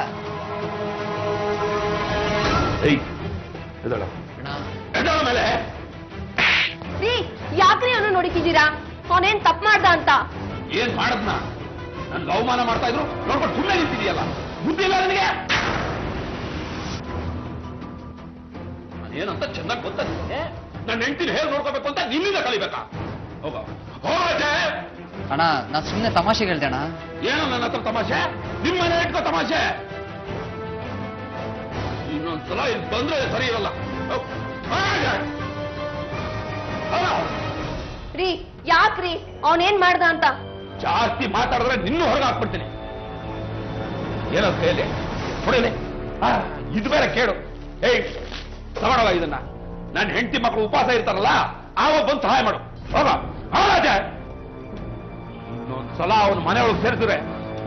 ಮೇಲೆ ರೀ, ಯಾಕ್ರಿ ಅವನು ನೋಡಿತಿದ್ದೀರಾ? ಅವನೇನ್ ತಪ್ಪು ಮಾಡ್ದ ಅಂತ? ಏನ್ ಮಾಡದ್ನ? ನನ್ ಅವಮಾನ ಮಾಡ್ತಾ ಇದ್ರು ನೋಡ್ಕೊಂಡು ಸುಮ್ಮನೆ ನಿಂತಿದೆಯಲ್ಲ, ಬುದ್ಧಿ ಇಲ್ಲ ನನಗೆ? ನಾನೇನಂತ ಚೆನ್ನಾಗಿ ಗೊತ್ತ ನಿನಗೆ? ನನ್ನ ಹೆಂಡತಿನ ಹೇಗೆ ನೋಡ್ಕೋಬೇಕು ಅಂತ ನಿನ್ನಿಂದ ಕಲಿಬೇಕಾ? ಹೋಗ ಅಣ್ಣ, ನಾನ್ ಸುಮ್ಮನೆ ತಮಾಷೆಗೆ ಹೇಳ್ದೆ ಅಣ್ಣ. ಏನು ನನ್ನ ಹತ್ರ ತಮಾಷೆ? ನಿಮ್ಮನೆ ಇಟ್ಕೋ ತಮಾಷೆ. ಇನ್ನೊಂದ್ಸಲ ಇಲ್ಲಿ ಬಂದ್ರೆ ಸರಿ ಇರಲ್ಲ. ರೀ, ಯಾಕ್ರಿ? ಅವನೇನ್ ಮಾಡ್ದ ಅಂತ? ಜಾಸ್ತಿ ಮಾತಾಡಿದ್ರೆ ನಿನ್ನೂ ಹೊರಗೆ ಹಾಕ್ಬಿಡ್ತೀನಿ. ಏನಂತ ಹೇಳಿ ಹೊಡಿಲಿ? ಇದು ಬೇರೆ ಕೇಳು. ಏಯ್, ತಗೊಳಲ್ಲ ಇದನ್ನ. ನನ್ನ ಹೆಂಡತಿ ಮಕ್ಕಳು ಉಪವಾಸ ಇರ್ತಾರಲ್ಲ, ಆವಾಗ ಬಂದು ಸಹಾಯ ಮಾಡು. ಹೋಗ. ಇನ್ನೊಂದ್ಸಲ ಅವನ ಮನೆಯೊಳಗೆ ಸೇರಿಸಿದ್ರೆ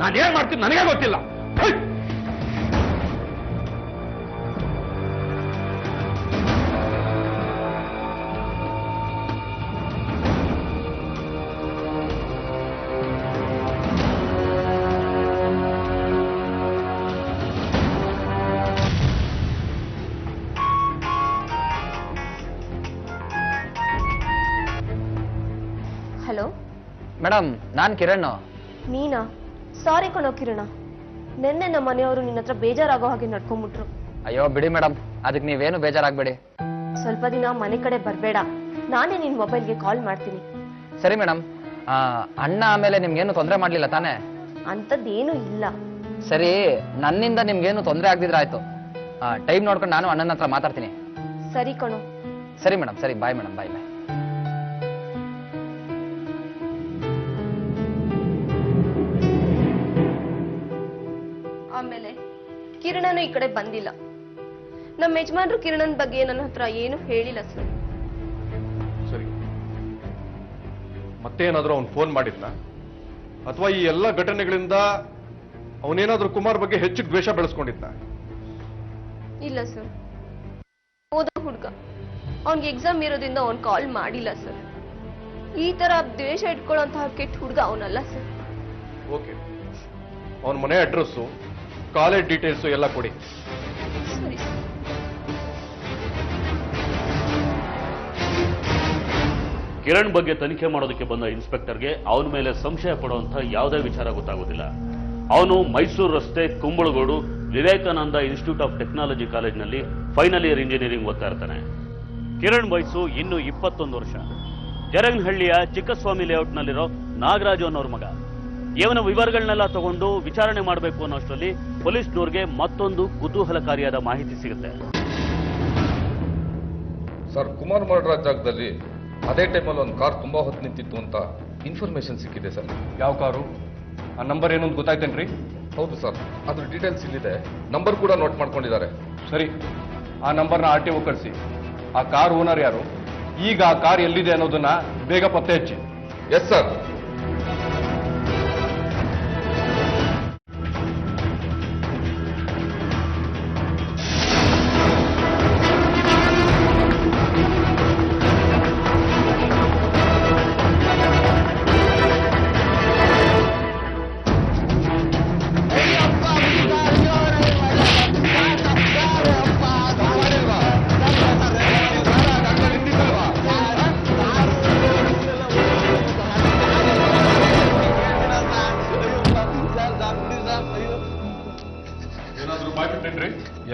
ನಾನು ಏನ್ ಮಾಡ್ತೀನಿ ನನಗೆ ಗೊತ್ತಿಲ್ಲ. ಮೇಡಮ್ ನಾನ್ ಕಿರಣ್. ನೀನಾ? ಸಾರಿ ಕಣೋ ಕಿರಣ, ನಿನ್ನೆ ನಮ್ಮ ಮನೆಯವರು ನಿನ್ನ ಹತ್ರ ಬೇಜಾರಾಗೋ ಹಾಗೆ ನಡ್ಕೊಂಡ್ಬಿಟ್ರು. ಅಯ್ಯೋ ಬಿಡಿ ಮೇಡಮ್, ಅದಕ್ಕೆ ನೀವೇನು ಬೇಜಾರಾಗ್ಬೇಡಿ. ಸ್ವಲ್ಪ ದಿನ ಮನೆ ಕಡೆ ಬರ್ಬೇಡ, ನಾನೇ ನಿನ್ ಮೊಬೈಲ್ಗೆ ಕಾಲ್ ಮಾಡ್ತೀನಿ. ಸರಿ ಮೇಡಮ್. ಅಣ್ಣ ಆಮೇಲೆ ನಿಮ್ಗೇನು ತೊಂದರೆ ಮಾಡ್ಲಿಲ್ಲ ತಾನೇ? ಅಂಥದ್ದೇನು ಇಲ್ಲ. ಸರಿ, ನನ್ನಿಂದ ನಿಮ್ಗೇನು ತೊಂದರೆ ಆಗ್ದಿದ್ರೆ ಆಯ್ತು. ಟೈಮ್ ನೋಡ್ಕೊಂಡು ನಾನು ಅಣ್ಣನ ಹತ್ರ ಮಾತಾಡ್ತೀನಿ. ಸರಿ ಕಣೋ. ಸರಿ ಮೇಡಮ್, ಸರಿ, ಬಾಯ್ ಮೇಡಮ್, ಬಾಯ್ ಬಾಯ್. ಆಮೇಲೆ ಕಿರಣನು ಈ ಕಡೆ ಬಂದಿಲ್ಲ. ನಮ್ಮ ಯಜಮಾನ್ರು ಕಿರಣನ್ ಬಗ್ಗೆ ನನ್ನ ಹತ್ರ ಏನು ಹೇಳಿಲ್ಲ ಸರ್. ಸರಿ, ಮತ್ತೇನಾದ್ರೂ ಅವ್ನು ಫೋನ್ ಮಾಡಿದ್ನ? ಅಥವಾ ಈ ಎಲ್ಲ ಘಟನೆಗಳಿಂದ ಅವನೇನಾದ್ರೂ ಕುಮಾರ್ ಬಗ್ಗೆ ಹೆಚ್ಚು ದ್ವೇಷ ಬೆಳೆಸ್ಕೊಂಡಿದ್ನ? ಇಲ್ಲ ಸರ್, ಓದೋ ಹುಡ್ಗ, ಅವನ್ಗೆ ಎಕ್ಸಾಮ್ ಇರೋದ್ರಿಂದ ಅವ್ನ್ ಕಾಲ್ ಮಾಡಿಲ್ಲ ಸರ್. ಈ ತರ ದ್ವೇಷ ಇಟ್ಕೊಳ್ಳೋಂತಹ ಕೆಟ್ಟ ಹುಡ್ಗ ಅವನಲ್ಲ ಸರ್. ಓಕೆ, ಅವನ ಮನೆ ಅಡ್ರೆಸ್ಸು, ಕಾಲೇಜ್ ಡೀಟೇಲ್ಸು ಎಲ್ಲ ಕೊಡಿ. ಸರಿ ಸರ್. ಕಿರಣ್ ಬಗ್ಗೆ ತನಿಖೆ ಮಾಡೋದಕ್ಕೆ ಬಂದ ಇನ್ಸ್ಪೆಕ್ಟರ್ಗೆ ಅವನ ಮೇಲೆ ಸಂಶಯ ಪಡುವಂತ ಯಾವುದೇ ವಿಚಾರ ಗೊತ್ತಾಗೋದಿಲ್ಲ. ಅವನು ಮೈಸೂರು ರಸ್ತೆ Kumbalagodu Vivekananda institute of technology ಕಾಲೇಜ್ನಲ್ಲಿ ಫೈನಲ್ ಇಯರ್ ಇಂಜಿನಿಯರಿಂಗ್ ಓದ್ತಾ ಇರ್ತಾನೆ. ಕಿರಣ್ ವಯಸ್ಸು ಇನ್ನೂ 21 ವರ್ಷ. ಜರಗನಹಳ್ಳಿಯ ಚಿಕ್ಕಸ್ವಾಮಿ ಲೇಔಟ್ನಲ್ಲಿರೋ ನಾಗರಾಜು ಅನ್ನೋರ್ ಮಗ. ಇವನ ವಿವರಗಳನ್ನೆಲ್ಲ ತಗೊಂಡು ವಿಚಾರಣೆ ಮಾಡಬೇಕು ಅನ್ನೋಷ್ಟರಲ್ಲಿ ಪೊಲೀಸ್ನವ್ರಿಗೆ ಮತ್ತೊಂದು ಕುತೂಹಲಕಾರಿಯಾದ ಮಾಹಿತಿ ಸಿಗುತ್ತೆ. ಸರ್, ಕುಮಾರ್ ಮರ್ಡರ್ ಜಾಗದಲ್ಲಿ ಅದೇ ಟೈಮಲ್ಲಿ ಒಂದು ಕಾರ್ ತುಂಬಾ ಹೊತ್ತು ನಿಂತಿತ್ತು ಅಂತ ಇನ್ಫಾರ್ಮೇಶನ್ ಸಿಕ್ಕಿದೆ ಸರ್. ಯಾವ ಕಾರು? ಆ ನಂಬರ್ ಏನು ಅಂತ ಗೊತ್ತಾಯ್ತೇನ್ರಿ? ಹೌದು ಸರ್, ಅದ್ರ ಡೀಟೇಲ್ಸ್ ಇಲ್ಲಿದೆ. ನಂಬರ್ ಕೂಡ ನೋಟ್ ಮಾಡ್ಕೊಂಡಿದ್ದಾರೆ. ಸರಿ, ಆ ನಂಬರ್ನ RTO ಕಳಿಸಿ. ಆ ಕಾರ್ ಓನರ್ ಯಾರು, ಈಗ ಆ ಕಾರ್ ಎಲ್ಲಿದೆ ಅನ್ನೋದನ್ನ ಬೇಗ ಪತ್ತೆ ಹಚ್ಚಿ. Yes sir.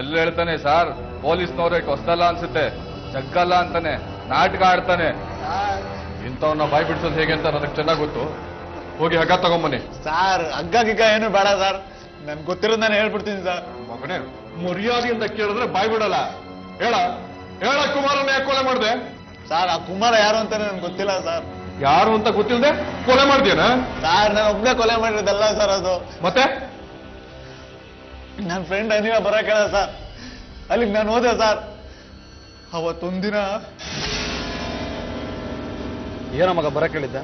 ಎಲ್ಲ ಹೇಳ್ತಾನೆ ಸರ್, ಪೊಲೀಸ್ನವ್ರೆ ಹೊಸದಲ್ಲ ಅನ್ಸುತ್ತೆ, ಜಗ್ಗಲ್ಲ ಅಂತಾನೆ, ನಾಟಕ ಆಡ್ತಾನೆ. ಇಂಥವನ್ನ ಬಾಯ್ ಬಿಡ್ಸೋದು ಹೇಗೆ ಅಂತ ನನಗೆ ಚೆನ್ನಾಗಿ ಗೊತ್ತು. ಹೋಗಿ ಹಗ್ಗ ತಗೊಂಬನ್ನಿ. ಸರ್, ಹಗ್ಗ ಗಿಗ್ಗ ಏನು ಬೇಡ ಸರ್, ನನ್ಗೆ ಗೊತ್ತಿರೋದು ನಾನು ಹೇಳ್ಬಿಡ್ತೀನಿ ಸರ್. ಮಗನೇ, ಮರ್ಯಾದೆಯಿಂದ ಕೇಳಿದ್ರೆ ಬಾಯ್ ಬಿಡಲ್ಲ. ಹೇಳ ಕುಮಾರನ್ನ ಯಾಕೆ ಕೊಲೆ ಮಾಡಿದೆ? ಸರ್, ಆ ಕುಮಾರ ಯಾರು ಅಂತ ನನ್ಗೆ ಗೊತ್ತಿಲ್ಲ ಸರ್. ಯಾರು ಅಂತ ಗೊತ್ತಿಲ್ಲದೆ ಕೊಲೆ ಮಾಡ್ದೇನ? ಸರ್, ನಾನು ಒಬ್ಬನೇ ಕೊಲೆ ಮಾಡಿರೋದಲ್ಲ ಸರ್ ಅದು. ಮತ್ತೆ ನನ್ನ ಫ್ರೆಂಡ್ ಅನಿಲ ಬರಕ್ ಹೇಳ ಸರ್, ಅಲ್ಲಿಗೆ ನಾನು ಹೋದೆ ಸರ್. ಅವತ್ತೊಂದಿನ ಏನೋ ಮಗ ಬರಕ್ ಹೇಳಿದ್ದ?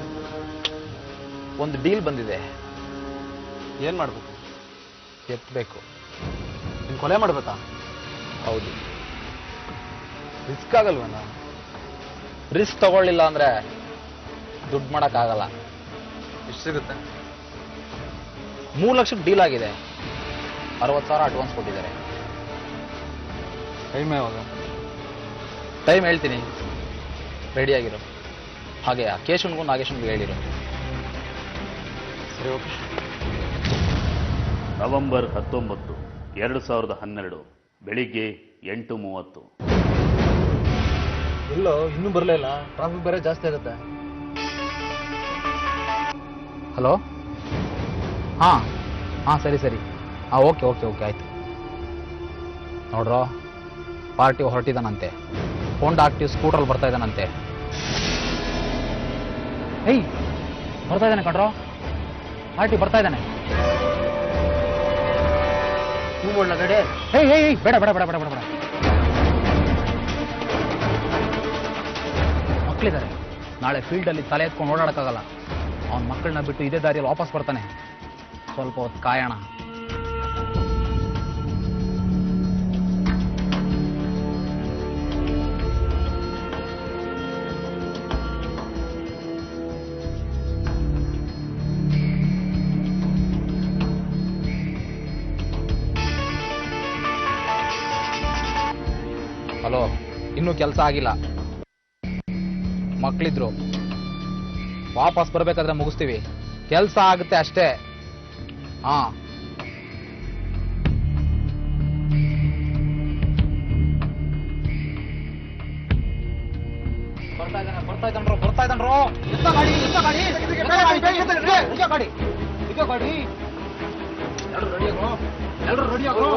ಒಂದು ಡೀಲ್ ಬಂದಿದೆ. ಏನ್ ಮಾಡ್ಬೇಕು? ಎತ್ತಬೇಕು. ನೀನ್ ಕೊಲೆ ಮಾಡ್ಬೇಕಾ? ಹೌದು. ರಿಸ್ಕ್ ಆಗಲ್ವನ? ರಿಸ್ಕ್ ತಗೊಳ್ಳಿಲ್ಲ ಅಂದ್ರೆ ದುಡ್ಡು ಮಾಡಕ್ಕಾಗಲ್ಲ. ಎಷ್ಟು ಸಿಗುತ್ತೆ? 3 ಲಕ್ಷಕ್ಕೆ ಡೀಲ್ ಆಗಿದೆ. 60,000 ಅಡ್ವಾನ್ಸ್ ಕೊಟ್ಟಿದ್ದಾರೆ. ಟೈಮ್ ಯಾವಾಗ? ಟೈಮ್ ಹೇಳ್ತೀನಿ, ರೆಡಿ ಆಗಿರೋ. ಹಾಗೆ ಆ ಕೇಶವನ್ಗೂ ನಾಗೇಶನ್ಗೂ ಹೇಳಿರೋ. ಸರಿ, ಓಕೆ. ನವೆಂಬರ್ 19, 2012 ಬೆಳಿಗ್ಗೆ 8:30. ಎಲ್ಲೋ ಇನ್ನೂ ಬರಲಿಲ್ಲ, ಟ್ರಾಫಿಕ್ ಬೇರೆ ಜಾಸ್ತಿ ಆಗುತ್ತೆ. ಹಲೋ, ಹಾಂ ಸರಿ ಸರಿ, ಓಕೆ ಓಕೆ ಓಕೆ ಆಯ್ತು. ನೋಡ್ರೋ, ಪಾರ್ಟಿ ಹೊರಟಿದ್ದಾನಂತೆ. ಹೋಂಡಾ ಆಕ್ಟಿವ್ ಸ್ಕೂಟ್ರಲ್ಲಿ ಬರ್ತಾ ಇದ್ದಾನಂತೆ. ಏಯ್, ಬರ್ತಾ ಇದ್ದಾನೆ ಕಣ್ರೋ, ಪಾರ್ಟಿ ಬರ್ತಾ ಇದ್ದಾನೆ. ಒಳಗಡೆ ಏಯ್ ಬೇಡ ಬೇಡ ಬೇಡ ಬೇಡ ಬೇಡ ಬೇಡ. ಮಕ್ಕಳಿದ್ದಾರೆ, ನಾಳೆ ಫೀಲ್ಡಲ್ಲಿ ತಲೆ ಎತ್ಕೊಂಡು ಓಡಾಡಕ್ಕಾಗಲ್ಲ. ಅವನ ಮಕ್ಕಳನ್ನ ಬಿಟ್ಟು ಇದೇ ದಾರಿಯಲ್ಲಿ ವಾಪಸ್ ಬರ್ತಾನೆ. ಸ್ವಲ್ಪ ಹೊತ್ತು ಕಾಯೋಣ. ಹಲೋ, ಇನ್ನೂ ಕೆಲಸ ಆಗಿಲ್ಲ. ಮಕ್ಕಳಿದ್ರು, ವಾಪಸ್ ಬರ್ಬೇಕಾದ್ರೆ ಮುಗಿಸ್ತೀವಿ. ಕೆಲಸ ಆಗುತ್ತೆ ಅಷ್ಟೇ. ಹಾ ಬರ್ತಾ ಇದ್ದಾನ್ರೋ. ಎಲ್ಲರೂ ರೆಡಿ ಆಗ್ರೋ.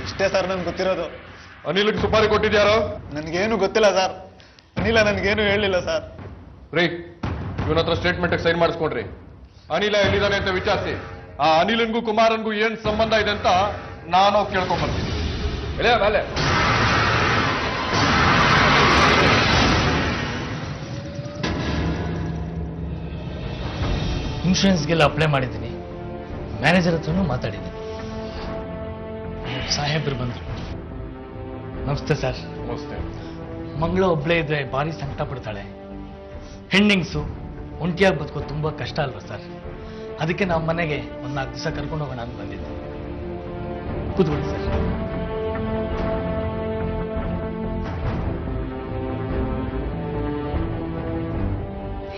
ಇಷ್ಟೇ ಸರ್ ನನ್ಗೆ ಗೊತ್ತಿರೋದು. ಅನಿಲ್ಗೆ ಸುಪಾರಿ ಕೊಟ್ಟಿದ್ಯಾರೋ? ನನ್ಗೇನು ಗೊತ್ತಿಲ್ಲ ಸರ್. ಅನಿಲ ನನ್ಗೇನು ಹೇಳಿಲ್ಲ ಸರ್. ರೀ, ಇವನ ಹತ್ರ ಸ್ಟೇಟ್ಮೆಂಟ್ ಸೈನ್ ಮಾಡಿಸ್ಕೊಡ್ರಿ. ಅನಿಲ ಎಲ್ಲಿದ್ದಾನೆ ಅಂತ ವಿಚಾರಿಸಿ. ಆ ಅನಿಲನ್ಗೂ ಕುಮಾರನ್ಗೂ ಏನ್ ಸಂಬಂಧ ಇದೆ ಅಂತ ನಾನು ಕೇಳ್ಕೊಂಡ್ ಬರ್ತೀನಿ. ಎಲೆ ಮೇಲೆ ಇನ್ಶೂರೆನ್ಸ್ಗೆಲ್ಲ ಅಪ್ಲೈ ಮಾಡಿದ್ದೀನಿ. ಮ್ಯಾನೇಜರ್ ಹತ್ರನೂ ಮಾತಾಡಿದ್ದೀನಿ. ಸಾಹೇಬ್ರು ಬಂದ್ರು. ನಮಸ್ತೆ ಸರ್. ನಮಸ್ತೆ. ಮಂಗಳ ಒಬ್ಳೇ ಇದ್ರೆ ಭಾರಿ ಸಂಕಟ ಪಡ್ತಾಳೆ. ಹೆಣ್ಣಿಂಗ್ಸು ಒಂಟಿಯಾಗಿ ಬದುಕೋದು ತುಂಬಾ ಕಷ್ಟ ಅಲ್ವಾ ಸರ್? ಅದಕ್ಕೆ ನಮ್ಮ ಮನೆಗೆ ಒಂದು 4 ದಿವಸ ಕರ್ಕೊಂಡು ಹೋಗೋಣ ಅಂತ ಬಂದಿದ್ದೆ. ಕೂತ್ಕೊಳ್ಳಿ ಸರ್.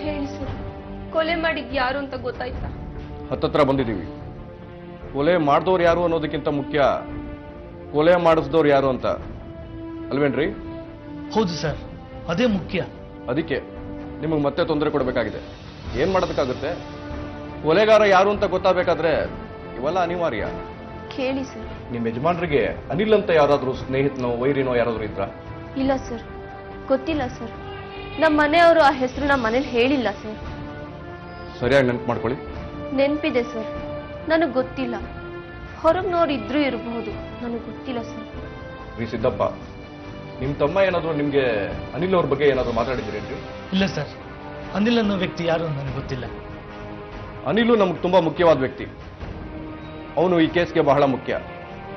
ಹೇಳಿ ಸರ್, ಕೊಲೆ ಮಾಡಿದ್ ಯಾರು ಅಂತ ಗೊತ್ತಾಯ್ತಾ? ಹತ್ತತ್ರ ಬಂದಿದ್ದೀವಿ. ಕೊಲೆ ಮಾಡಿದವ್ರು ಯಾರು ಅನ್ನೋದಕ್ಕಿಂತ ಮುಖ್ಯ ಕೊಲೆ ಮಾಡಿಸಿದವ್ರು ಯಾರು ಅಂತ ಅಲ್ವೇನ್ರಿ? ಹೌದು ಸರ್, ಅದೇ ಮುಖ್ಯ. ಅದಕ್ಕೆ ನಿಮಗೆ ಮತ್ತೆ ತೊಂದರೆ ಕೊಡಬೇಕಾಗಿದೆ. ಏನ್ ಮಾಡೋದಕ್ಕಾಗುತ್ತೆ? ಕೊಲೆಗಾರ ಯಾರು ಅಂತ ಗೊತ್ತಾಗಬೇಕಾದ್ರೆ ಇವೆಲ್ಲ ಅನಿವಾರ್ಯ. ಕೇಳಿ ಸರ್. ನಿಮ್ಮ ಯಜಮಾನ್ರಿಗೆ ಅನಿಲ್ ಅಂತ ಯಾರಾದ್ರೂ ಸ್ನೇಹಿತನೋ ವೈರಿನೋ ಯಾರಾದ್ರೂ ಇದ್ರಾ? ಇಲ್ಲ ಸರ್, ಗೊತ್ತಿಲ್ಲ ಸರ್. ನಮ್ಮ ಮನೆಯವರು ಆ ಹೆಸರು ನಮ್ಮ ಮನೇಲಿ ಹೇಳಿಲ್ಲ ಸರ್. ಸರಿಯಾಗಿ ನೆನ್ಪು ಮಾಡ್ಕೊಳ್ಳಿ. ನೆನ್ಪಿದೆ ಸರ್, ನನಗೆ ಗೊತ್ತಿಲ್ಲ. ಹೊರಗ್ನವ್ರು ಇದ್ರೂ ಇರಬಹುದು, ನನಗೆ ಗೊತ್ತಿಲ್ಲ ಸರ್. ರೀ ಸಿದ್ದಪ್ಪ, ನಿಮ್ ತಮ್ಮ ಏನಾದ್ರು ನಿಮ್ಗೆ ಅನಿಲ್ ಅವ್ರ ಬಗ್ಗೆ ಏನಾದ್ರು ಮಾತಾಡಿದ್ರೇನ್ರಿ? ಇಲ್ಲ ಸರ್, ಅನಿಲ್ ಅನ್ನೋ ವ್ಯಕ್ತಿ ಯಾರು ನನಗೆ ಗೊತ್ತಿಲ್ಲ. ಅನಿಲು ನಮ್ಗೆ ತುಂಬಾ ಮುಖ್ಯವಾದ ವ್ಯಕ್ತಿ. ಅವನು ಈ ಕೇಸ್ಗೆ ಬಹಳ ಮುಖ್ಯ.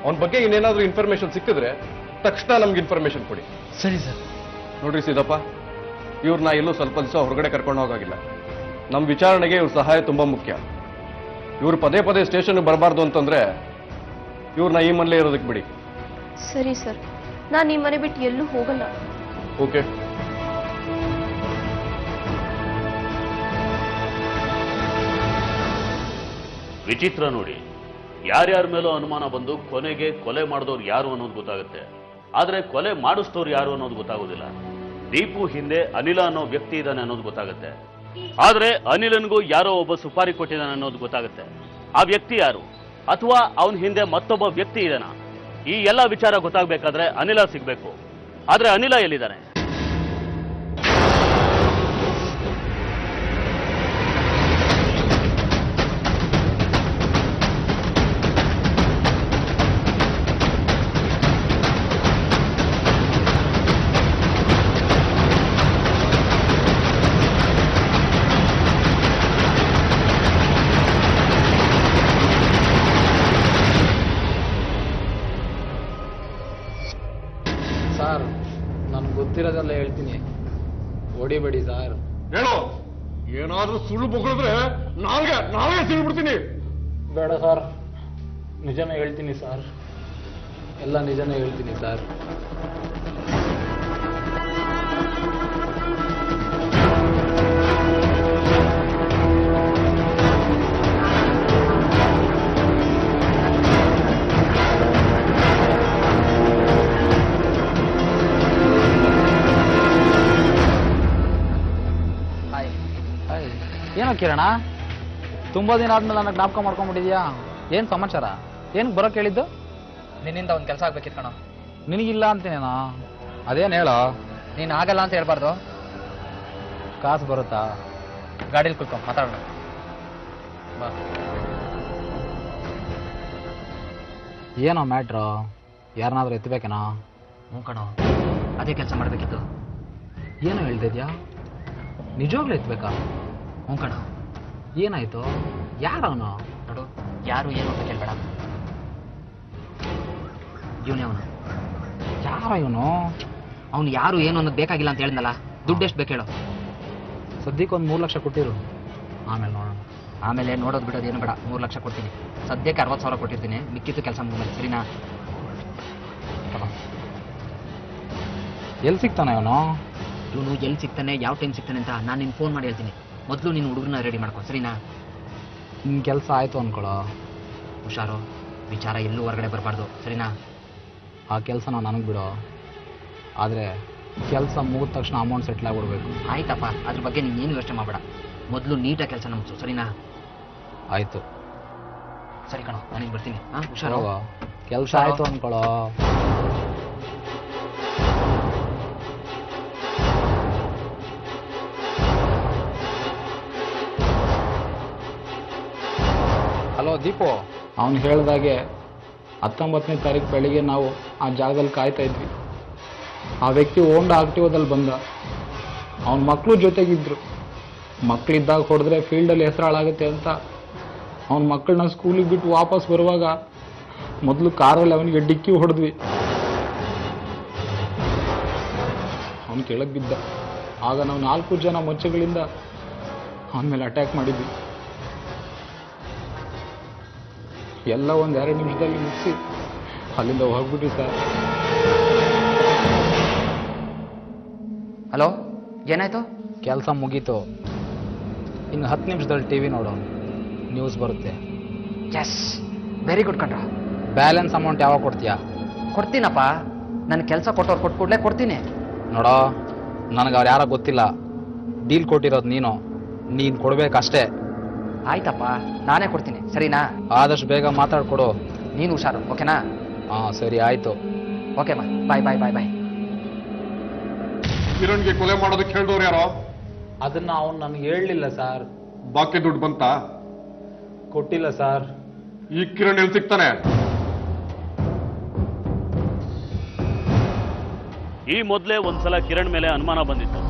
ಅವನ ಬಗ್ಗೆ ಇನ್ನೇನಾದ್ರೂ ಇನ್ಫಾರ್ಮೇಶನ್ ಸಿಕ್ಕಿದ್ರೆ ತಕ್ಷಣ ನಮ್ಗೆ ಇನ್ಫಾರ್ಮೇಶನ್ ಕೊಡಿ. ಸರಿ ಸರ್. ನೋಡ್ರಿ ಸಿದ್ದಪ್ಪ, ಇವ್ರನ್ನ ಎಲ್ಲೂ ಸ್ವಲ್ಪ ದಿವಸ ಹೊರಗಡೆ ಕರ್ಕೊಂಡು ಹೋಗಾಗಿಲ್ಲ. ನಮ್ಮ ವಿಚಾರಣೆಗೆ ಇವ್ರ ಸಹಾಯ ತುಂಬಾ ಮುಖ್ಯ. ಇವ್ರು ಪದೇ ಪದೇ ಸ್ಟೇಷನ್ ಬರಬಾರ್ದು ಅಂತಂದ್ರೆ ಇವ್ರನ್ನ ಈ ಮನೇಲೇ ಇರೋದಕ್ಕೆ ಬಿಡಿ. ಸರಿ ಸರ್, ನಾನು ಈ ಮನೆ ಬಿಟ್ಟು ಎಲ್ಲೂ ಹೋಗಲ್ಲ. ಓಕೆ. ವಿಚಿತ್ರ ನೋಡಿ, ಯಾರ್ಯಾರ ಮೇಲೂ ಅನುಮಾನ ಬಂದು ಕೊನೆಗೆ ಕೊಲೆ ಮಾಡಿದವ್ರು ಯಾರು ಅನ್ನೋದು ಗೊತ್ತಾಗುತ್ತೆ. ಆದ್ರೆ ಕೊಲೆ ಮಾಡಿಸ್ತವ್ರು ಯಾರು ಅನ್ನೋದು ಗೊತ್ತಾಗೋದಿಲ್ಲ. ದೀಪು ಹಿಂದೆ ಅನಿಲ ಅನ್ನೋ ವ್ಯಕ್ತಿ ಇದ್ದಾನೆ ಅನ್ನೋದು ಗೊತ್ತಾಗುತ್ತೆ. ಆದ್ರೆ ಅನಿಲನ್ಗೂ ಯಾರೋ ಒಬ್ಬ ಸುಪಾರಿ ಕೊಟ್ಟಿದ್ದಾನೆ ಅನ್ನೋದು ಗೊತ್ತಾಗುತ್ತೆ. ಆ ವ್ಯಕ್ತಿ ಯಾರು? ಅಥವಾ ಅವನ ಹಿಂದೆ ಮತ್ತೊಬ್ಬ ವ್ಯಕ್ತಿ ಇದ್ದಾನ? ಈ ಎಲ್ಲ ವಿಚಾರ ಗೊತ್ತಾಗಬೇಕಾದ್ರೆ ಅನಿಲ ಸಿಗ್ಬೇಕು. ಆದ್ರೆ ಅನಿಲ ಎಲ್ಲಿದ್ದಾನೆ? ಸರ್, ನನ್ಗೆ ಗೊತ್ತಿರೋದೆಲ್ಲ ಹೇಳ್ತೀನಿ, ಹೊಡಿಬೇಡಿ ಸರ್. ಹೇಳು, ಏನಾದ್ರೂ ಸುಳ್ಳು ಬೊಗಳಿದ್ರೆ ನಾವೇ ಸಿಳ್ಬಿಡ್ತೀನಿ. ಬೇಡ ಸರ್, ನಿಜನೇ ಹೇಳ್ತೀನಿ ಸರ್, ಎಲ್ಲ ನಿಜನೇ ಹೇಳ್ತೀನಿ ಸರ್. ಏನೋ ಕಿರಣ, ತುಂಬಾ ದಿನ ಆದ್ಮೇಲೆ ನನಗೆ ಜ್ಞಾಪಕ ಮಾಡ್ಕೊಂಡ್ಬಿಟ್ಟಿದ್ಯಾ? ಏನ್ ಸಮಾಚಾರ? ಏನಕ್ಕೆ ಬರೋಕೆ ಹೇಳಿದ್ದು? ನಿನ್ನಿಂದ ಒಂದು ಕೆಲಸ ಆಗ್ಬೇಕಿತ್ತು ಕಣ. ನಿನಗಿಲ್ಲ ಅಂತೀನೇನೋ, ಅದೇನು ಹೇಳೋ. ನೀನು ಆಗಲ್ಲ ಅಂತ ಹೇಳ್ಬಾರ್ದು. ಕಾಸು ಬರುತ್ತಾ? ಗಾಡೀಲಿ ಕುತ್ಕೊಂಡು ಮಾತಾಡೋಣ ಬಾ. ಏನೋ ಮ್ಯಾಟ್ರು? ಯಾರನ್ನಾದ್ರೂ ಎತ್ತಬೇಕೇನೋ? ಹ್ಞೂ ಕಣೋ, ಅದೇ ಕೆಲಸ ಮಾಡಬೇಕಿತ್ತು. ಏನು ಹೇಳ್ತಿದ್ಯಾ? ನಿಜವಾಗ್ಲೂ ಎತ್ತಬೇಕಾ? ಹ್ಞೂ ಕಣ. ಏನಾಯ್ತು? ಯಾರವನು? ನೋಡು, ಯಾರು ಏನು ಅಂತ ಕೇಳ್ಬೇಡ. ಇವನೇ ಅವನು. ಯಾರ ಇವನು? ಅವ್ನು ಯಾರು ಏನು ಅನ್ನೋದು ಬೇಕಾಗಿಲ್ಲ ಅಂತ ಹೇಳಿದ್ನಲ್ಲ. ದುಡ್ಡು ಎಷ್ಟು ಬೇಕು ಹೇಳು? ಸದ್ಯಕ್ಕೆ ಒಂದು 3 ಲಕ್ಷ ಕೊಟ್ಟಿರು, ಆಮೇಲೆ ನೋಡೋಣ. ಆಮೇಲೆ ನೋಡೋದು ಬಿಡೋದು ಏನು ಬೇಡ. 3 ಲಕ್ಷ ಕೊಡ್ತೀನಿ. ಸದ್ಯಕ್ಕೆ 60,000 ಕೊಟ್ಟಿರ್ತೀನಿ. ಮಿಕ್ಕಿದ್ದು ಕೆಲಸ ಮುಗಿದ್ಮೇಲೆ, ಸರಿನಾ? ಎಲ್ಲಿ ಸಿಗ್ತಾನೆ ಇವನು? ಇವನು ಎಲ್ಲಿ ಸಿಗ್ತಾನೆ, ಯಾವ ಟೈಮ್ ಸಿಗ್ತಾನೆ ಅಂತ ನಾನು ನಿನ್ನ ಫೋನ್ ಮಾಡಿ ಹೇಳ್ತೀನಿ. ಮೊದಲು ನೀನು ಹುಡುಗನ ರೆಡಿ ಮಾಡ್ಕೊ, ಸರಿನಾ? ನಿನ್ನ ಕೆಲಸ ಆಯಿತು ಅಂದ್ಕೊಳ್ಳೋ. ಹುಷಾರು, ವಿಚಾರ ಎಲ್ಲೂ ಹೊರಗಡೆ ಬರಬಾರ್ದು, ಸರಿನಾ? ಆ ಕೆಲಸನ ನನಗೆ ಬಿಡೋ. ಆದರೆ ಕೆಲಸ ಮುಗಿದ ತಕ್ಷಣ ಅಮೌಂಟ್ ಸೆಟ್ಲ್ ಆಗಿಬಿಡ್ಬೇಕು. ಆಯ್ತಪ್ಪ, ಅದ್ರ ಬಗ್ಗೆ ನೀನೇನು ಯೋಚನೆ ಮಾಡಬೇಡ. ಮೊದಲು ನೀಟಾಗಿ ಕೆಲಸ ಮುಗಿಸು, ಸರಿನಾ? ಆಯಿತು. ಸರಿ ಕಣೋ, ನಾನೀಗ ಬರ್ತೀನಿ. ಹಾಂ, ಹುಷಾರು. ಕೆಲಸ ಆಯಿತು ಅಂದ್ಕೊಳ್ಳೋ. ಹಲೋ ದೀಪು, ಅವನು ಹೇಳಿದಾಗೆ 19ನೇ ತಾರೀಕು ಬೆಳಿಗ್ಗೆ ನಾವು ಆ ಜಾಗದಲ್ಲಿ ಕಾಯ್ತಾ ಇದ್ವಿ. ಆ ವ್ಯಕ್ತಿ ಹೋಂಡಾ ಆಕ್ಟಿವದಲ್ಲಿ ಬಂದ. ಅವನ ಮಕ್ಕಳು ಜೊತೆಗಿದ್ರು. ಮಕ್ಕಳಿದ್ದಾಗ ಹೊಡೆದ್ರೆ ಫೀಲ್ಡಲ್ಲಿ ಹೆಸರು ಹಾಳಾಗುತ್ತೆ ಅಂತ ಅವನ ಮಕ್ಕಳನ್ನ ಸ್ಕೂಲಿಗೆ ಬಿಟ್ಟು ವಾಪಸ್ ಬರುವಾಗ ಮೊದಲು ಕಾರಲ್ಲಿ ಅವನಿಗೆ ಡಿಕ್ಕಿ ಹೊಡೆದ್ವಿ. ಅವನು ಕೆಳಗೆ ಬಿದ್ದ. ಆಗ ನಾವು 4 ಜನ ಮೊಚ್ಚೆಗಳಿಂದ ಅವನ ಮೇಲೆ ಅಟ್ಯಾಕ್ ಮಾಡಿದ್ವಿ. ಎಲ್ಲ ಒಂದು 2 ನಿಮಿಷದಲ್ಲಿ ಮುಗಿಸಿ ಅಲ್ಲಿಂದ ಹೋಗ್ಬಿಟ್ವಿ ಸರ್. ಹಲೋ, ಏನಾಯ್ತು? ಕೆಲಸ ಮುಗೀತು. ಇನ್ನು 10 ನಿಮಿಷದಲ್ಲಿ ಟಿವಿ ನೋಡು, ನ್ಯೂಸ್ ಬರುತ್ತೆ. ಎಸ್, ವೆರಿ ಗುಡ್ ಕಣ್ರ. ಬ್ಯಾಲೆನ್ಸ್ ಅಮೌಂಟ್ ಯಾವಾಗ ಕೊಡ್ತೀಯಾ? ಕೊಡ್ತೀನಪ್ಪ. ನನ್ನ ಕೆಲಸ ಕೊಟ್ಟವ್ರು ಕೊಟ್ಟು ಕೂಡಲೇ ಕೊಡ್ತೀನಿ. ನೋಡೋ, ನನಗೆ ಅವ್ರು ಯಾರೋ ಗೊತ್ತಿಲ್ಲ. ಡೀಲ್ ಕೊಟ್ಟಿರೋದು ನೀನು ಕೊಡ್ಬೇಕಷ್ಟೇ. ಆಯ್ತಪ್ಪ, ನಾನೇ ಕೊಡ್ತೀನಿ, ಸರಿನಾ? ಆದಷ್ಟು ಬೇಗ ಮಾತಾಡ್ಕೊಡು. ನೀನು ಹುಷಾರು, ಓಕೆನಾ? ಹಾಂ ಸರಿ, ಆಯಿತು. ಓಕೆಮ್ಮ, ಬಾಯ್ ಬಾಯ್ ಬಾಯ್ ಬಾಯ್. ಕಿರಣ್ಗೆ ಕೊಲೆ ಮಾಡೋದಕ್ಕೆ ಹೇಳಿದವ್ರು ಯಾರೋ? ಅದನ್ನ ಅವನು ನನಗೆ ಹೇಳಲಿಲ್ಲ ಸರ್. ಬಾಕಿ ದುಡ್ಡು ಬಂತ? ಕೊಟ್ಟಿಲ್ಲ ಸರ್. ಈ ಕಿರಣ್ ಎಲ್ಲಿ ಸಿಗ್ತಾನೆ? ಈ ಮೊದಲೇ ಒಂದ್ಸಲ ಕಿರಣ್ ಮೇಲೆ ಅನುಮಾನ ಬಂದಿತ್ತು.